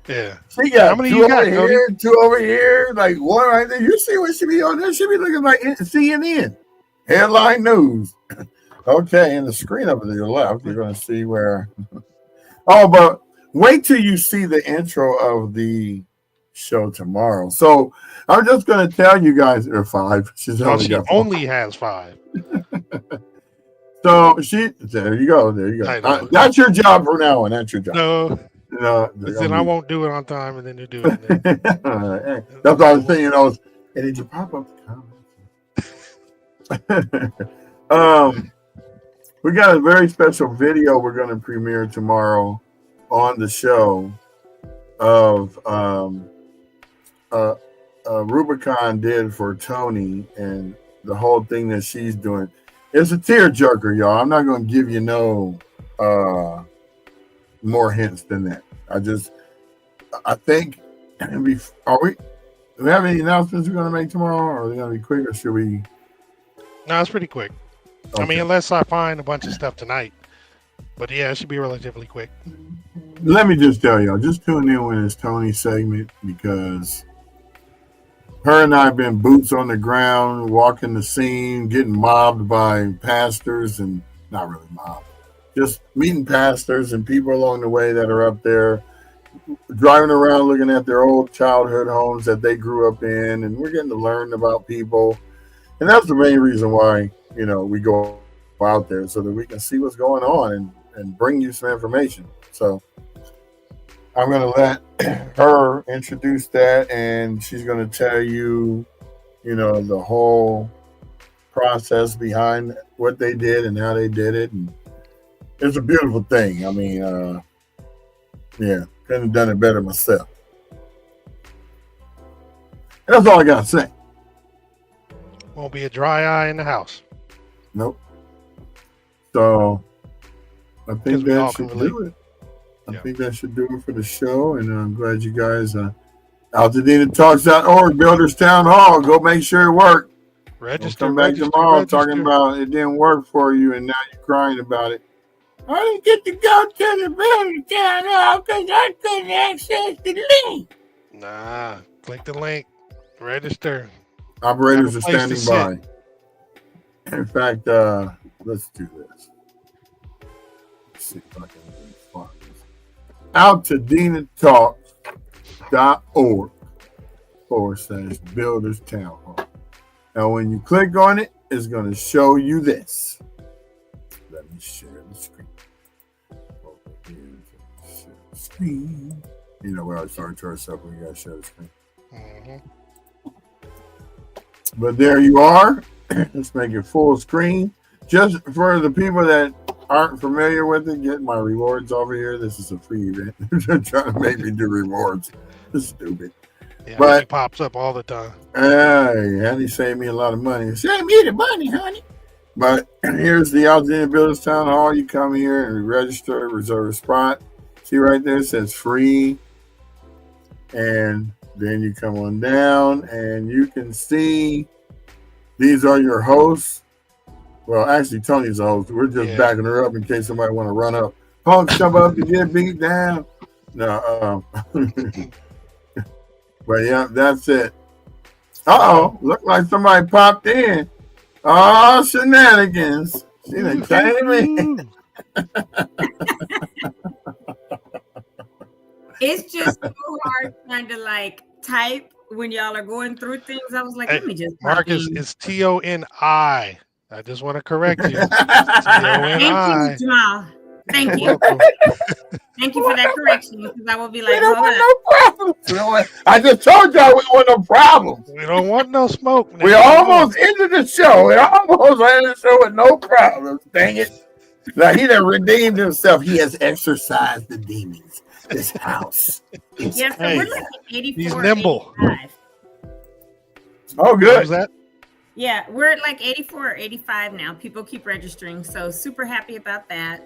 Speaker 2: Yeah.
Speaker 1: She got how many two over here, Tony? 2 over here, like one right there. You see what she be on there? She be looking like CNN. Headline news. Okay, and the screen up to your left, you're going to see where. Oh, but wait till you see the intro of the show tomorrow. So I'm just going to tell you guys, there are 5. She's only got 4.
Speaker 2: Only has 5.
Speaker 1: So there you go. That's your job from now on. That's your job.
Speaker 2: No, then I won't do it on time, and then you do it.
Speaker 1: That's what I was saying. And did you pop up the comments? We got a very special video we're going to premiere tomorrow on the show of Rubicon did for Tony, and the whole thing that she's doing. It's a tearjerker, y'all. I'm not going to give you no more hints than that. I think, do we have any announcements we're going to make tomorrow, or are they going to be quick, or should we?
Speaker 2: No, it's pretty quick. Okay. I mean, unless I find a bunch of stuff tonight. But yeah, it should be relatively quick.
Speaker 1: Let me just tell y'all, just tune in when it's Tony's segment, because her and I have been boots on the ground, walking the scene, getting mobbed by pastors, and not really mobbed, just meeting pastors and people along the way that are up there, driving around looking at their old childhood homes that they grew up in, and we're getting to learn about people. And that's the main reason why, we go out there, so that we can see what's going on and bring you some information. So I'm going to let her introduce that, and she's going to tell you, the whole process behind what they did and how they did it. And it's a beautiful thing. I mean, couldn't have done it better myself. And that's all I got to say.
Speaker 2: Won't be a dry eye in the house.
Speaker 1: Nope. So I think that should do it. I think that should do it for the show. And I'm glad you guys, AltadenaTalks.org, Builders Town Hall. Go make sure it worked.
Speaker 2: Register.
Speaker 1: Come back tomorrow talking about it didn't work for you and now you're crying about it. I didn't get to go to the Builders Town Hall because I couldn't access the link.
Speaker 2: Nah, click the link. Register.
Speaker 1: Operators are standing by. In fact, let's do this. Let's see if I can find this. AltadenaTalks.org/Builders Town Hall. Now, when you click on it, it's going to show you this. Let me share the screen. Over here, share the screen. You know, we always start to ourselves when we got to share the screen.
Speaker 2: Mm-hmm.
Speaker 1: But there you are. Let's make it full screen. Just for the people that aren't familiar with it, get my rewards over here. This is a free event. They're trying to make me do rewards. It's stupid.
Speaker 2: Yeah,
Speaker 1: but
Speaker 2: it pops up all the time.
Speaker 1: Hey, honey, saved me a lot of money. Save me the money, honey. But here's the Altadena Builders Town Hall. You come here and register, reserve a spot. See right there, it says free. And then you come on down and you can see these are your hosts. Well, actually, Tony's the host. We're just backing her up in case somebody want to run up. Punks come up to get beat down. No, but yeah, that's it. Uh-oh, look like somebody popped in. Oh, shenanigans. She done came in.
Speaker 3: It's just so hard trying to like type when y'all are going through things. I was like, let me just
Speaker 2: Marcus, it's Toni. I just want to correct you.
Speaker 3: Thank you, Jamal. Thank you. Thank you for that correction because I will be like,
Speaker 1: we don't want no problems. I just told y'all we want no problems.
Speaker 2: We don't want no smoke.
Speaker 1: We almost ended the show. We almost ended the show with no problems. Dang it. Now he done redeemed himself. He has exorcised the demons. This house.
Speaker 3: Yes, so we're like 84.
Speaker 2: He's nimble.
Speaker 3: 85.
Speaker 1: Oh, good.
Speaker 2: What was that?
Speaker 3: Yeah, we're at like 84 or 85 now. People keep registering. So super happy about that.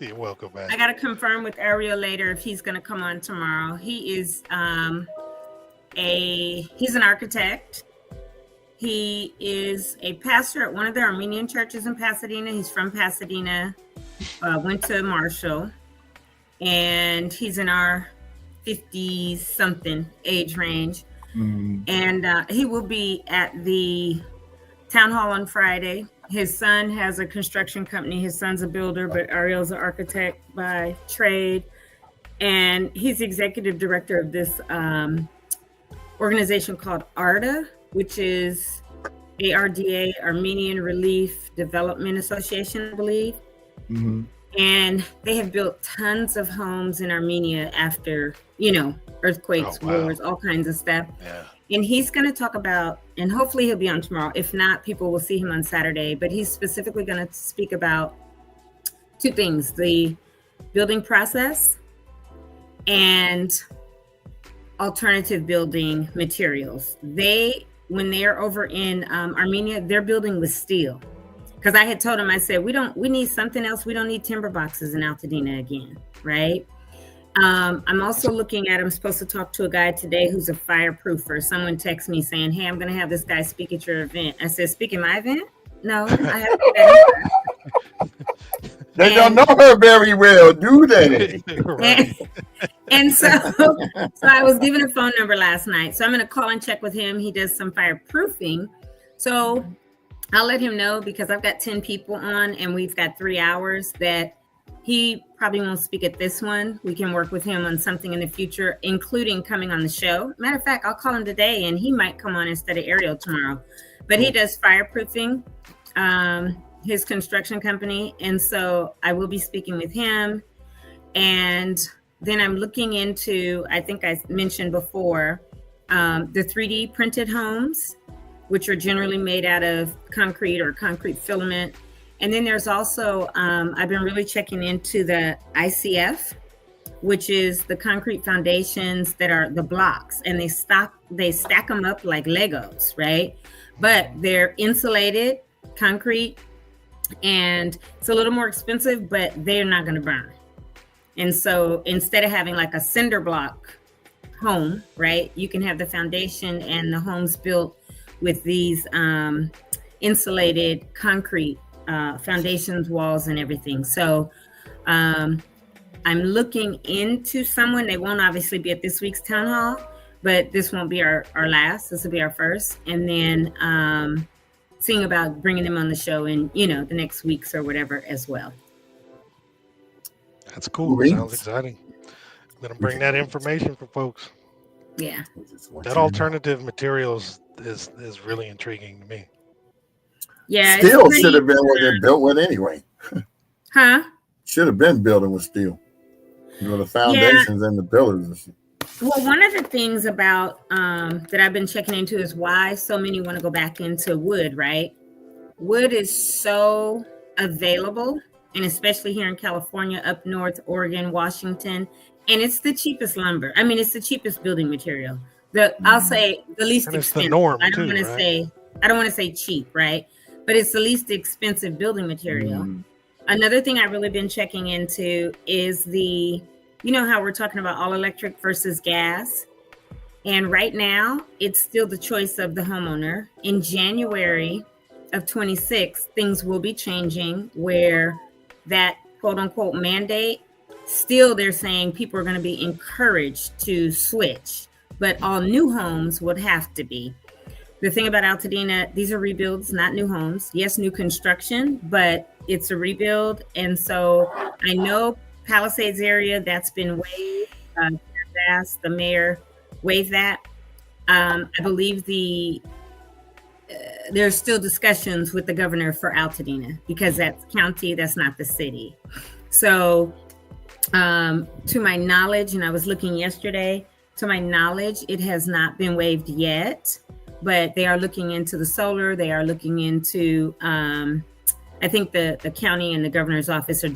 Speaker 2: You're welcome, man.
Speaker 3: I got to confirm with Ariel later if he's going to come on tomorrow. He is he's an architect. He is a pastor at one of the Armenian churches in Pasadena. He's from Pasadena, went to Marshall, and he's in our 50-something age range. Mm-hmm. And he will be at the town hall on Friday. His son has a construction company. His son's a builder, but Ariel's an architect by trade. And he's the executive director of this organization called ARDA, which is ARDA, Armenian Relief Development Association, I believe. Mm-hmm. And they have built tons of homes in Armenia after, earthquakes, wars, all kinds of stuff. Yeah. And he's going to talk about, and hopefully he'll be on tomorrow. If not, people will see him on Saturday. But he's specifically going to speak about two things: the building process and alternative building materials. When they are over in Armenia, they're building with steel. Because I had told him, I said, we need something else. We don't need timber boxes in Altadena again, right? I'm also looking at, I'm supposed to talk to a guy today who's a fireproofer. Someone texted me saying, hey, I'm going to have this guy speak at your event. I said, speak at my event? No, I haven't do that.
Speaker 1: They don't know her very well, do they?
Speaker 3: And so I was given a phone number last night. So I'm going to call and check with him. He does some fireproofing. So I'll let him know because I've got 10 people on and we've got 3 hours that he probably won't speak at this one. We can work with him on something in the future, including coming on the show. Matter of fact, I'll call him today and he might come on instead of Ariel tomorrow. But he does fireproofing, his construction company. And so I will be speaking with him. And then I'm looking into, I think I mentioned before, the 3D printed homes, which are generally made out of concrete or concrete filament. And then there's also, I've been really checking into the ICF, which is the concrete foundations that are the blocks, and they stack them up like Legos, right? But they're insulated concrete, and it's a little more expensive, but they're not going to burn. And so instead of having like a cinder block home, right, you can have the foundation and the homes built with these insulated concrete foundations, walls, and everything. So I'm looking into someone. They won't obviously be at this week's town hall, but this won't be our last. This will be our first. And then seeing about bringing them on the show in, the next weeks or whatever as well.
Speaker 2: That's cool.
Speaker 1: Great.
Speaker 2: Sounds exciting. I'm going to bring that information for folks.
Speaker 3: Yeah.
Speaker 2: That alternative materials is really intriguing to me.
Speaker 3: Yeah.
Speaker 1: Steel should have been what they built with anyway.
Speaker 3: Huh?
Speaker 1: Should have been building with steel. The foundations and the pillars and shit.
Speaker 3: Well, one of the things about that I've been checking into is why so many want to go back into wood, right? Wood is so available, and especially here in California, up north, Oregon, Washington, and it's the cheapest lumber. I mean, it's the cheapest building material. I'll say the least expensive. It's the norm I don't want to say cheap, right? But it's the least expensive building material. Another thing I've really been checking into is how we're talking about all electric versus gas. And right now, it's still the choice of the homeowner. In January of 26, things will be changing where that quote unquote mandate, still they're saying people are going to be encouraged to switch, but all new homes would have to be. The thing about Altadena, these are rebuilds, not new homes. Yes, new construction, but it's a rebuild. And so I know Palisades area, that's been waived. The mayor waived that. I believe there's still discussions with the governor for Altadena because that's county, that's not the city. So to my knowledge, and I was looking yesterday, to my knowledge, it has not been waived yet, but they are looking into the solar. They are looking into, I think the county and the governor's office are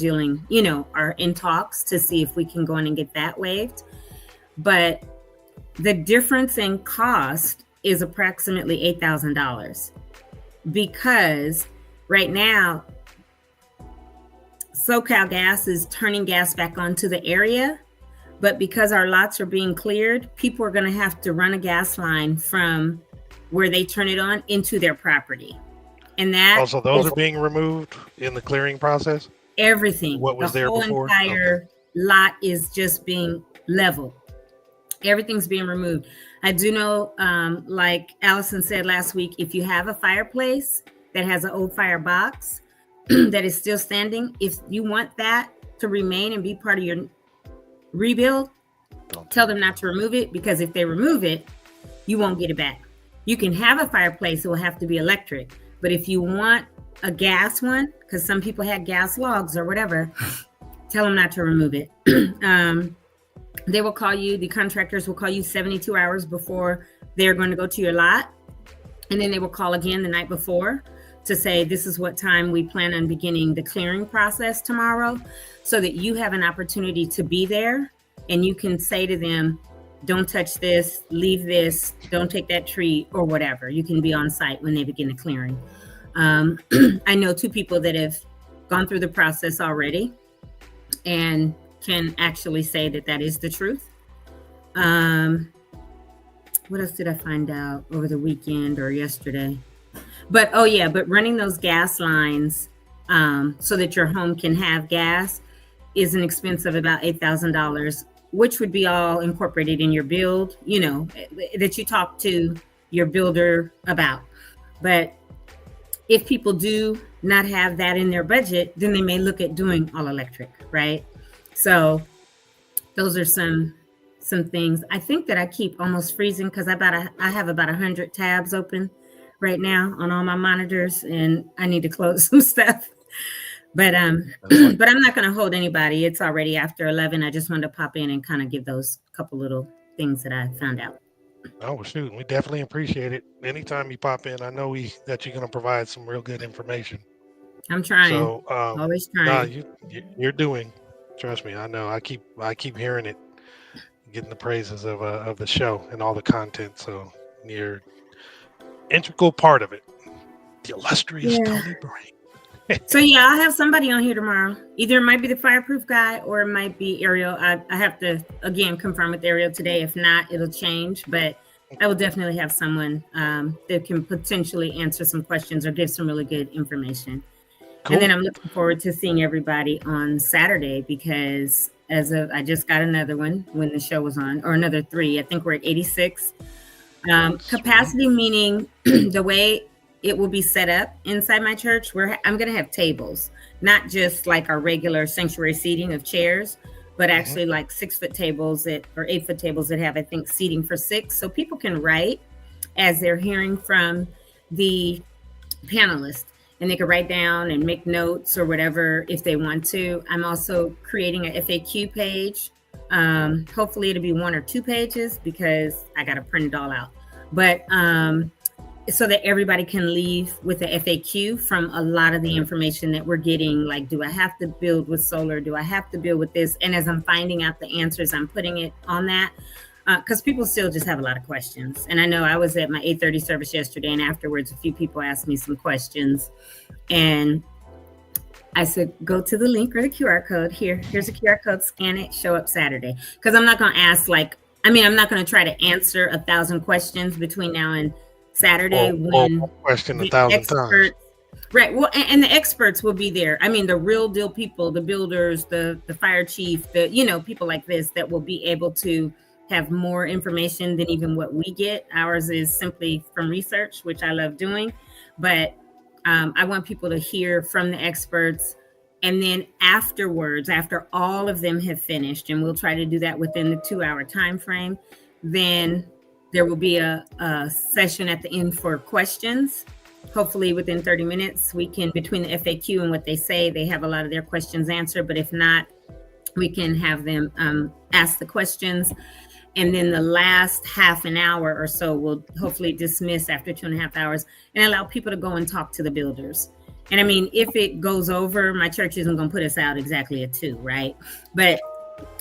Speaker 3: are in talks to see if we can go in and get that waived. But the difference in cost is approximately $8,000 because right now, SoCal Gas is turning gas back onto the area, but because our lots are being cleared, people are going to have to run a gas line from where they turn it on into their property. And that
Speaker 2: also those are being removed in the clearing process.
Speaker 3: Everything.
Speaker 2: What was there before?
Speaker 3: The whole entire lot is just being leveled. Everything's being removed. I do know, like Allison said last week, if you have a fireplace that has an old firebox that is still standing, if you want that to remain and be part of your rebuild, tell them not to remove it, because if they remove it, you won't get it back. You can have a fireplace, it will have to be electric. But if you want a gas one, because some people had gas logs or whatever, tell them not to remove it. They will call you, the contractors will call you 72 hours before they're going to go to your lot. And then they will call again the night before to say, this is what time we plan on beginning the clearing process tomorrow, so that you have an opportunity to be there and you can say to them, don't touch this, leave this, don't take that tree or whatever. You can be on site when they begin the clearing. I know 2 people that have gone through the process already and can actually say that that is the truth. What else did I find out over the weekend or yesterday? But running those gas lines so that your home can have gas is an expense of about $8,000, which would be all incorporated in your build, that you talk to your builder about. But if people do not have that in their budget, then they may look at doing all electric, right? So those are some things. I think that I keep almost freezing because I have about 100 tabs open right now on all my monitors, and I need to close some stuff. But I'm not going to hold anybody. It's already after 11. I just wanted to pop in and kind of give those couple little things that I found out.
Speaker 2: Oh, well, shoot, we definitely appreciate it. Anytime you pop in, I know that you're going to provide some real good information.
Speaker 3: I'm trying.
Speaker 2: So,
Speaker 3: always trying.
Speaker 2: You're doing. Trust me, I know. I keep hearing it, getting the praises of the show and all the content. So you're integral part of it. The illustrious Tony Brain.
Speaker 3: So yeah, I'll have somebody on here tomorrow. Either it might be the fireproof guy or it might be Ariel. I have to again confirm with Ariel today. If not, it'll change. But I will definitely have someone that can potentially answer some questions or give some really good information.
Speaker 2: Cool.
Speaker 3: And then I'm looking forward to seeing everybody on Saturday because I just got another one when the show was on, or another 3. I think we're at 86. Capacity meaning the way it will be set up inside my church, I'm going to have tables, not just like our regular sanctuary seating of chairs, but actually like 6-foot tables or 8-foot tables that have, I think, seating for 6. So people can write as they're hearing from the panelists, and they can write down and make notes or whatever if they want to. I'm also creating a FAQ page. Hopefully it'll be 1 or 2 pages because I got to print it all out. But so that everybody can leave with the FAQ from a lot of the information that we're getting, like, do I have to build with solar? Do I have to build with this? And as I'm finding out the answers, I'm putting it on that because people still just have a lot of questions. And I know I was at my 8:30 service yesterday, and afterwards, a few people asked me some questions. And I said, go to the link or the QR code. Here's a QR code, scan it, show up Saturday. Because I'm not going to ask, I'm not going to try to answer 1,000 questions between now and Saturday when
Speaker 2: question 1,000 times.
Speaker 3: Right. Well, and the experts will be there. I mean, the real deal people, the builders, the fire chief, people like this that will be able to have more information than even what we get. Ours is simply from research, which I love doing. But I want people to hear from the experts. And then afterwards, after all of them have finished, and we'll try to do that within the 2-hour time frame, then there will be a session at the end for questions. Hopefully within 30 minutes, we can, between the FAQ and what they say, they have a lot of their questions answered. But if not, we can have them ask the questions. And then the last half an hour or so will hopefully dismiss after 2.5 hours and allow people to go and talk to the builders. And I mean, if it goes over, my church isn't going to put us out exactly at 2, right? But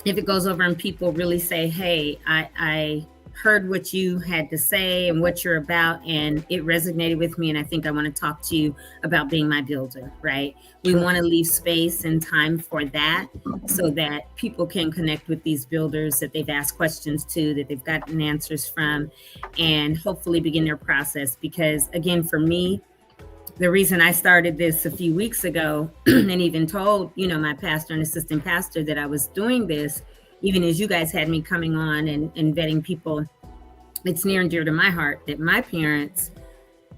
Speaker 3: if it goes over and people really say, hey, I heard what you had to say and what you're about, and it resonated with me, and I think I want to talk to you about being my builder, right? We want to leave space and time for that so that people can connect with these builders that they've asked questions to, that they've gotten answers from, and hopefully begin their process. Because again, for me, the reason I started this a few weeks ago and even told, my pastor and assistant pastor that I was doing this, even as you guys had me coming on and vetting people, it's near and dear to my heart that my parents,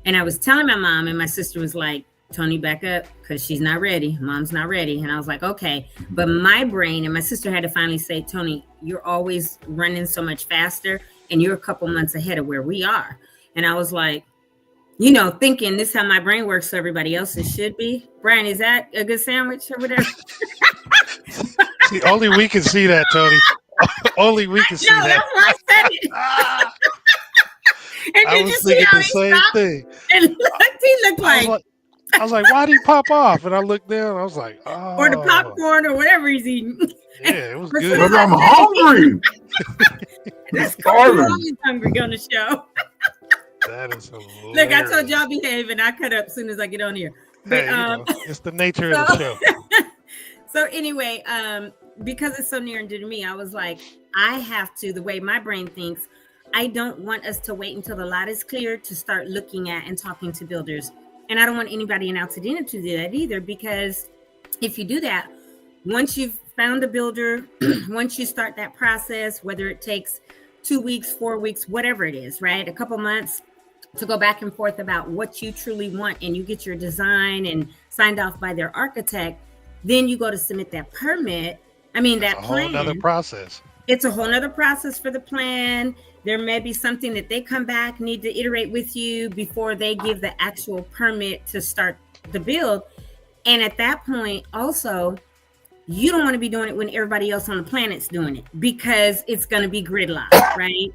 Speaker 3: and I was telling my mom, and my sister was like, Tony, back up, because she's not ready. Mom's not ready. And I was like, okay. But my brain and my sister had to finally say, Tony, you're always running so much faster, and you're a couple months ahead of where we are. And I was like, thinking this is how my brain works, so everybody else's should be. Brian, is that a good sandwich or whatever?
Speaker 2: See, only we can see that, Tony. Only we can see that.
Speaker 3: No, that's why I said it. And
Speaker 2: I was thinking the same thing.
Speaker 3: And he looked like,
Speaker 2: I was like, why did he pop off? And I looked down. I was like, oh.
Speaker 3: Or the popcorn or whatever he's eating.
Speaker 2: Yeah, it was good.
Speaker 1: But I'm hungry.
Speaker 3: That's I'm always hungry on the show.
Speaker 2: That is hilarious.
Speaker 3: Look, I told y'all behave, and I cut up as soon as I get on here. But
Speaker 2: hey, it's the nature of the show.
Speaker 3: So anyway, because it's so near and dear to me, I was like, I have to, the way my brain thinks, I don't want us to wait until the lot is clear to start looking at and talking to builders. And I don't want anybody in Altadena to do that either, because if you do that, once you've found a builder, once you start that process, whether it takes 2 weeks, 4 weeks, whatever it is, right? A couple months to go back and forth about what you truly want, and you get your design and signed off by their architect, then you go to submit that permit. I mean, that plan.
Speaker 2: It's a whole nother process.
Speaker 3: It's a whole nother process for the plan. There may be something that they come back, need to iterate with you before they give the actual permit to start the build. And at that point, also, you don't want to be doing it when everybody else on the planet's doing it, because it's going to be gridlock, right?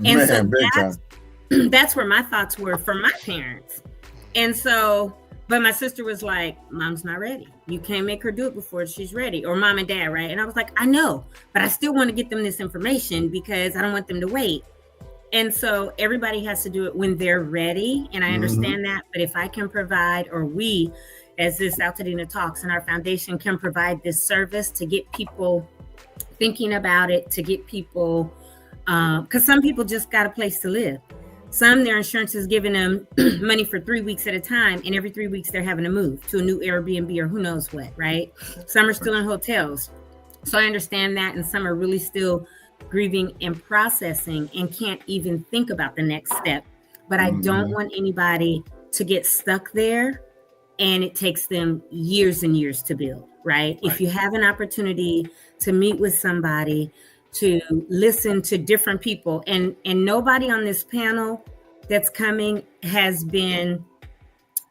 Speaker 3: And that's where my thoughts were for my parents. And so, but my sister was like, Mom's not ready. You can't make her do it before she's ready. Or Mom and Dad, right? And I was like, I know, but I still want to get them this information because I don't want them to wait. And so everybody has to do it when they're ready. And I understand that. But if I can provide, or we as this Altadena Talks and our foundation can provide this service to get people thinking about it, to get people, because some people just got a place to live. Some, their insurance is giving them money for 3 weeks at a time, and every 3 weeks they're having to move to a new Airbnb or who knows what, right? Some are still in hotels. So I understand that, and some are really still grieving and processing and can't even think about the next step. But I don't want anybody to get stuck there, and it takes them years and years to build, right? If you have an opportunity to meet with somebody, to listen to different people, and nobody on this panel that's coming has been,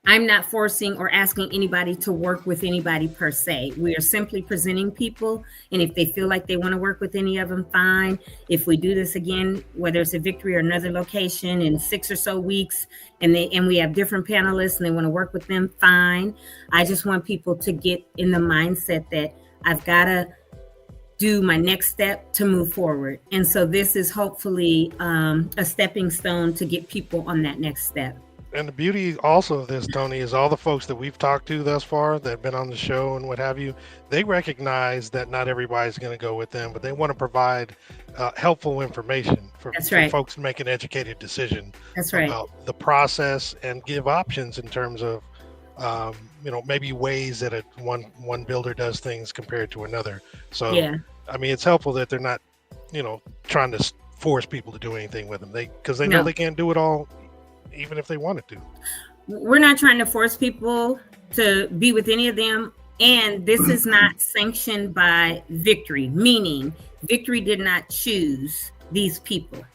Speaker 3: I'm not forcing or asking anybody to work with anybody per se. We are simply presenting people, and if they feel like they want to work with any of them, fine. If we do this again, whether it's a Victory or another location in 6 or so weeks, and we have different panelists and they want to work with them, fine. I just want people to get in the mindset that I've got to do my next step to move forward. And so this is hopefully a stepping stone to get people on that next step.
Speaker 2: And the beauty also of this, Tony, is all the folks that we've talked to thus far that have been on the show and what have you, they recognize that not everybody's going to go with them, but they want to provide helpful information for folks to make an educated decision about the process and give options in terms of, maybe ways that one builder does things compared to another. So, I mean, it's helpful that they're not, trying to force people to do anything with them. Because they know they can't do it all, even if they wanted to.
Speaker 3: We're not trying to force people to be with any of them. And this is not sanctioned by Victory, meaning Victory did not choose these people.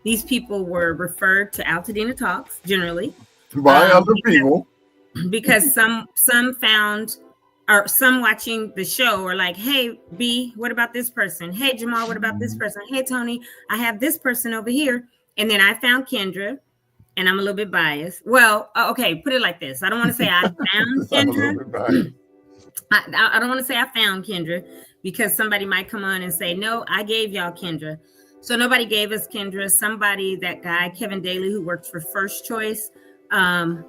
Speaker 3: These people were referred to Altadena Talks generally
Speaker 1: by other people.
Speaker 3: Because some found, or some watching the show are like, hey, B, what about this person? Hey, Jamal, what about this person? Hey, Tony, I have this person over here. And then I found Kendra. And I'm a little bit biased. Well, okay, put it like this. I don't want to say I found Kendra. I don't want to say I found Kendra, because somebody might come on and say, no, I gave y'all Kendra. So nobody gave us Kendra. Somebody, that guy, Kevin Daly, who works for First Choice,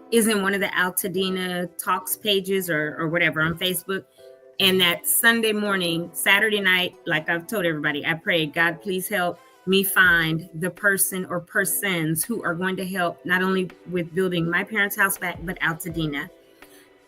Speaker 3: is in one of the Altadena Talks pages or whatever on Facebook. And that Sunday morning, Saturday night, like I've told everybody, I prayed, God, please help me find the person or persons who are going to help not only with building my parents' house back, but Altadena.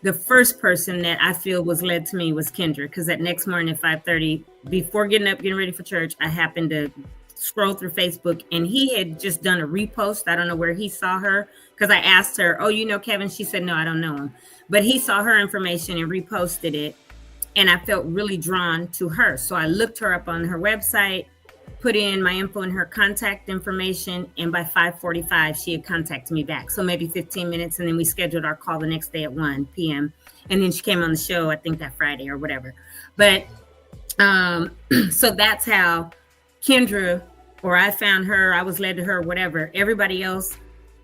Speaker 3: The first person that I feel was led to me was Kendra, because that next morning at 5:30, before getting ready for church, I happened to scroll through Facebook, and he had just done a repost. I don't know where he saw her, because I asked her, oh, you know Kevin? She said, no, I don't know him. But he saw her information and reposted it, and I felt really drawn to her. So I looked her up on her website, put in my info and her contact information, and by 5:45 she had contacted me back. So maybe 15 minutes, and then we scheduled our call the next day at 1 p.m. and then she came on the show, I think that Friday or whatever. But so that's how Kendra, or I found her, I was led to her, whatever. Everybody else,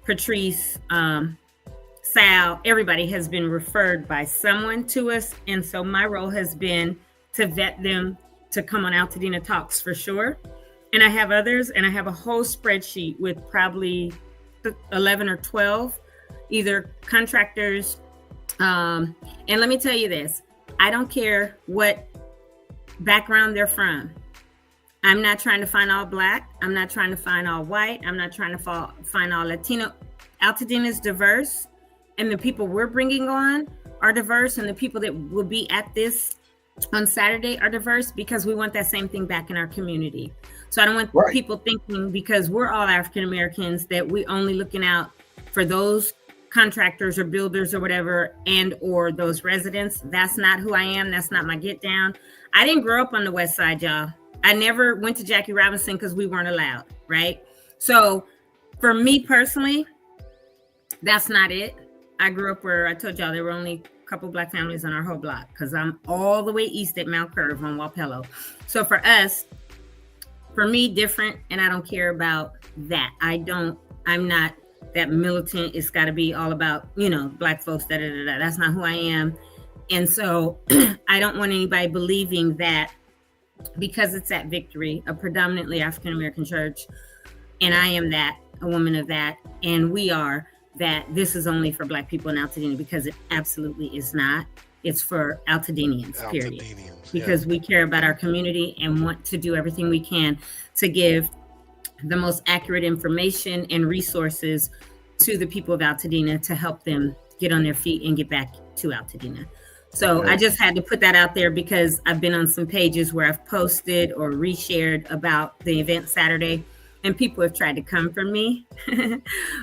Speaker 3: Patrice, Sal, everybody has been referred by someone to us. And so my role has been to vet them to come on Altadena Talks for sure. And I have others, and I have a whole spreadsheet with probably 11 or 12, either contractors. And let me tell you this, I don't care what background they're from. I'm not trying to find all Black. I'm not trying to find all white. I'm not trying to find all Latino. Altadena is diverse, and the people we're bringing on are diverse, and the people that will be at this on Saturday are diverse, because we want that same thing back in our community. So I don't want people thinking, because we're all African Americans, that we only looking out for those contractors or builders or whatever, and or those residents. That's not who I am. That's not my get down. I didn't grow up on the West Side, y'all. I never went to Jackie Robinson because we weren't allowed, right? So for me personally, that's not it. I grew up where I told y'all there were only a couple Black families on our whole block, because I'm all the way east at Mount Curve on Wapello. So for us, for me, different, and I don't care about that. I'm not that militant. It's got to be all about, Black folks, da-da-da-da. That's not who I am. And so I don't want anybody believing that because it's at Victory, a predominantly African-American church, and I am that, a woman of that, and we are, that this is only for Black people in Altadena, because it absolutely is not. It's for Altadenians, period. Because we care about our community and want to do everything we can to give the most accurate information and resources to the people of Altadena to help them get on their feet and get back to Altadena. So I just had to put that out there because I've been on some pages where I've posted or reshared about the event Saturday, and people have tried to come for me,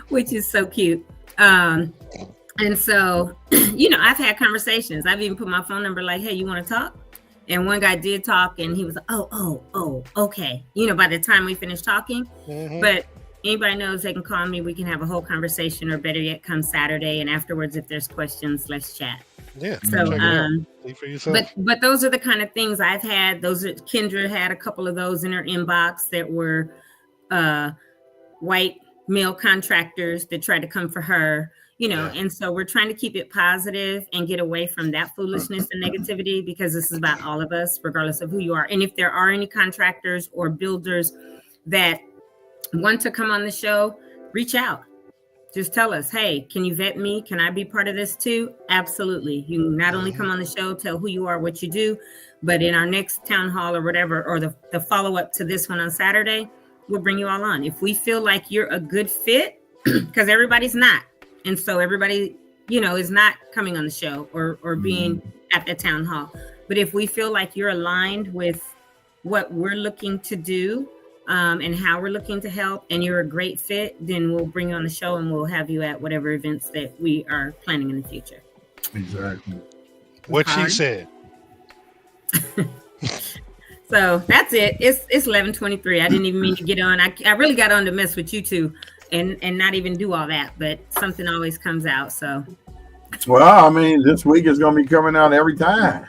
Speaker 3: which is so cute. And so, I've had conversations. I've even put my phone number like, hey, you want to talk? And one guy did talk, and he was like, oh, okay. By the time we finished talking, but anybody knows they can call me. We can have a whole conversation, or better yet, come Saturday. And afterwards, if there's questions, let's chat.
Speaker 2: Yeah.
Speaker 3: So,
Speaker 2: see for yourself.
Speaker 3: but those are the kind of things I've had. Kendra had a couple of those in her inbox that were white male contractors that tried to come for her, and so we're trying to keep it positive and get away from that foolishness and negativity, because this is about all of us, regardless of who you are. And if there are any contractors or builders that want to come on the show, reach out. Just tell us, hey, can you vet me? Can I be part of this too? Absolutely. You not only come on the show, tell who you are, what you do, but in our next town hall or whatever, or the follow-up to this one on Saturday, we'll bring you all on. If we feel like you're a good fit, because everybody's not. And so everybody, is not coming on the show or being at the town hall. But if we feel like you're aligned with what we're looking to do, and how we're looking to help, and you're a great fit, then we'll bring you on the show and we'll have you at whatever events that we are planning in the future.
Speaker 1: Exactly.
Speaker 2: What she said.
Speaker 3: So that's it. It's 11:23. I didn't even mean to get on. I really got on to mess with you two and not even do all that, but something always comes out. So.
Speaker 1: Well, this week is going to be coming out every time,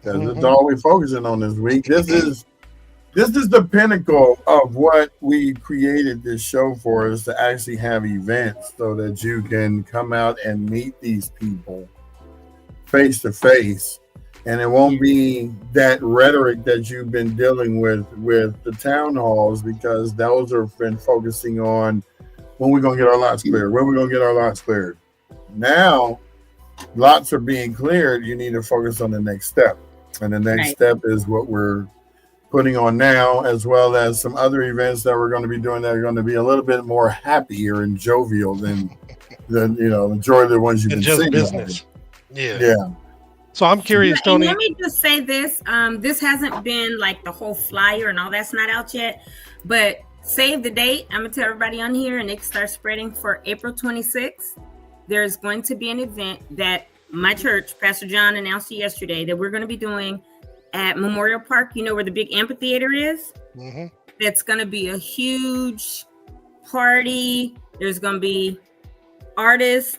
Speaker 1: because it's all we're focusing on this week. This is the pinnacle of what we created this show for, is to actually have events so that you can come out and meet these people face to face. And it won't be that rhetoric that you've been dealing with the town halls, because those have been focusing on when we're going to get our lots cleared, when we're going to get our lots cleared. Now, lots are being cleared. You need to focus on the next step. And the next step is what we're putting on now, as well as some other events that we're going to be doing that are going to be a little bit more happier and jovial than the majority of the ones you've been seeing.
Speaker 2: Business.
Speaker 1: Yeah.
Speaker 2: So I'm curious, Tony.
Speaker 3: Let me just say this. This hasn't been like the whole flyer and all that's not out yet, but save the date. I'm going to tell everybody on here, and they can start spreading for April 26th. There's going to be an event that my church, Pastor John, announced yesterday that we're going to be doing at Memorial Park, where the big amphitheater is. That's going to be a huge party. There's going to be artists,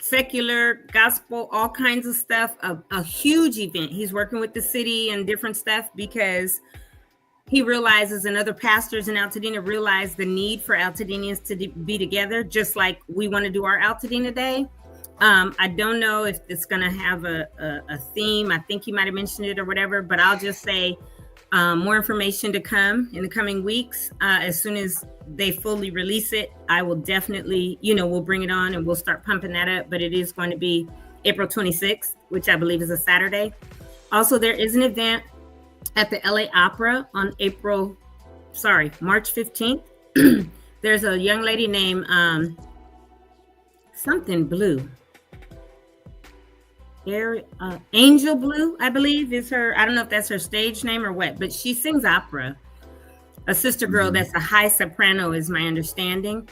Speaker 3: secular, gospel, all kinds of stuff. A huge event. He's working with the city and different stuff because he realizes, and other pastors in Altadena realize, the need for Altadenians to be together, just like we want to do our Altadena Day. I don't know if it's going to have a theme. I think he might have mentioned it or whatever, but I'll just say more information to come in the coming weeks. As soon as they fully release it, I will definitely, we'll bring it on and we'll start pumping that up. But it is going to be April 26th, which I believe is a Saturday. Also, there is an event at the LA Opera on March 15th. There's a young lady named something Blue. Angel Blue, I believe, is her. I don't know if that's her stage name or what, but she sings opera. A sister girl that's a high soprano is my understanding.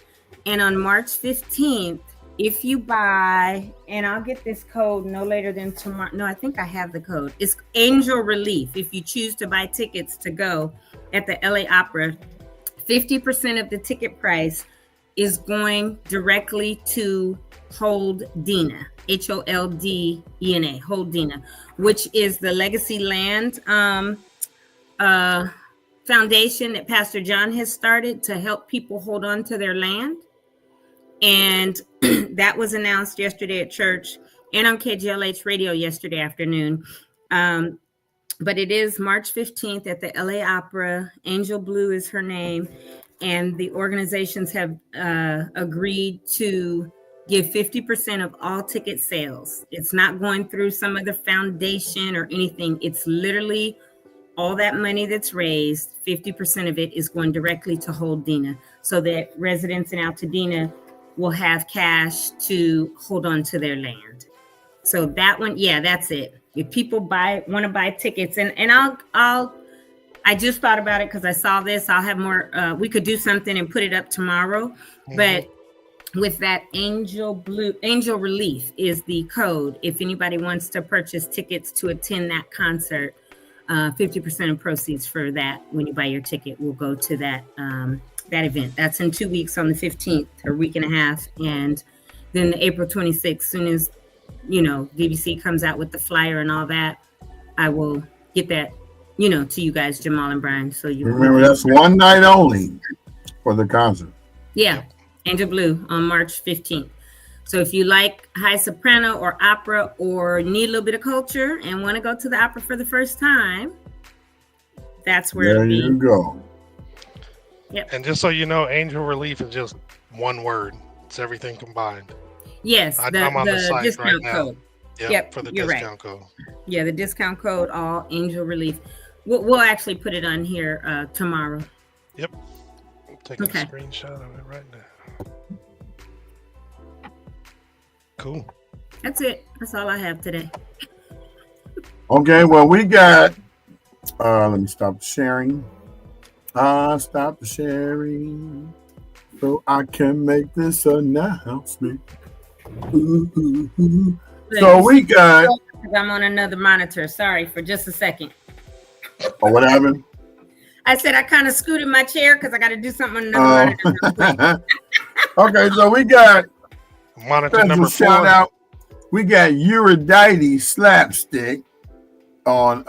Speaker 3: And on March 15th, if you buy, and I'll get this code no later than tomorrow. No, I think I have the code. It's Angel Relief. If you choose to buy tickets to go at the LA Opera, 50% of the ticket price is going directly to Altadena, Holdena, Altadena, which is the Legacy Land foundation that Pastor John has started to help people hold on to their land. And that was announced yesterday at church and on KGLH radio yesterday afternoon. But it is March 15th at the LA Opera. Angel Blue is her name. And the organizations have agreed to give 50% of all ticket sales. It's not going through some other foundation or anything. It's literally all that money that's raised, 50% of it is going directly to Altadena, so that residents in Altadena will have cash to hold on to their land. So that one, yeah, that's it. If people want to buy tickets, and I just thought about it because I saw this. I'll have more. We could do something and put it up tomorrow, but with that Angel Relief is the code. If anybody wants to purchase tickets to attend that concert, 50% of proceeds for that when you buy your ticket will go to that event. That's in 2 weeks on the 15th, or week and a half, and then the April 26th. Soon as DVC comes out with the flyer and all that, I will get that to you guys, Jamal and Brian. So you
Speaker 1: remember that's one night only for the concert.
Speaker 3: Yeah, Angel Blue on March 15th. So if you like high soprano or opera, or need a little bit of culture and want to go to the opera for the first time, that's where
Speaker 1: there you go.
Speaker 3: Yep.
Speaker 2: And just so you know, Angel Relief is just one word. It's everything combined.
Speaker 3: Yes,
Speaker 2: I'm on the site
Speaker 3: discount
Speaker 2: right
Speaker 3: code.
Speaker 2: now.
Speaker 3: Yep,
Speaker 2: for the
Speaker 3: you're
Speaker 2: discount
Speaker 3: right.
Speaker 2: code.
Speaker 3: Yeah, the discount code, all Angel Relief. We'll actually put it on here tomorrow.
Speaker 2: Yep. I'm taking a screenshot of it right now. Cool.
Speaker 3: That's it. That's all I have today.
Speaker 1: Okay, well, we got, let me stop the sharing. Stop the sharing so I can make this announcement. So we got.
Speaker 3: I'm on another monitor. Sorry for just a second.
Speaker 1: Oh, what happened?
Speaker 3: I said I kind of scooted my chair because I got to do something on another monitor.
Speaker 1: Okay, so we got
Speaker 2: monitor number 4.
Speaker 1: Shout out. We got Eurydice Slapstick on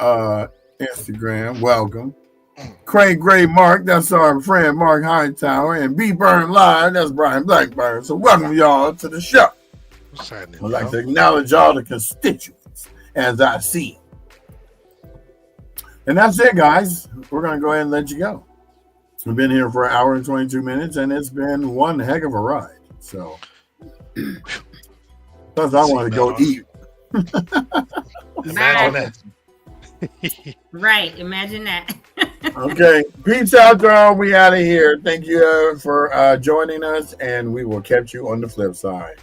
Speaker 1: Instagram. Welcome. Craig Gray Mark, that's our friend Mark Hightower, and B Burn Live, that's Brian Blackburn. So welcome y'all to the show. I'd like to acknowledge all the constituents as I see. And that's it, guys. We're going to go ahead and let you go. We've been here for 1 hour and 22 minutes, and it's been one heck of a ride. So, plus I want to go eat.
Speaker 2: Imagine that.
Speaker 3: Right, imagine that.
Speaker 1: Okay, peace out, y'all. We out of here. Thank you for joining us, and we will catch you on the flip side.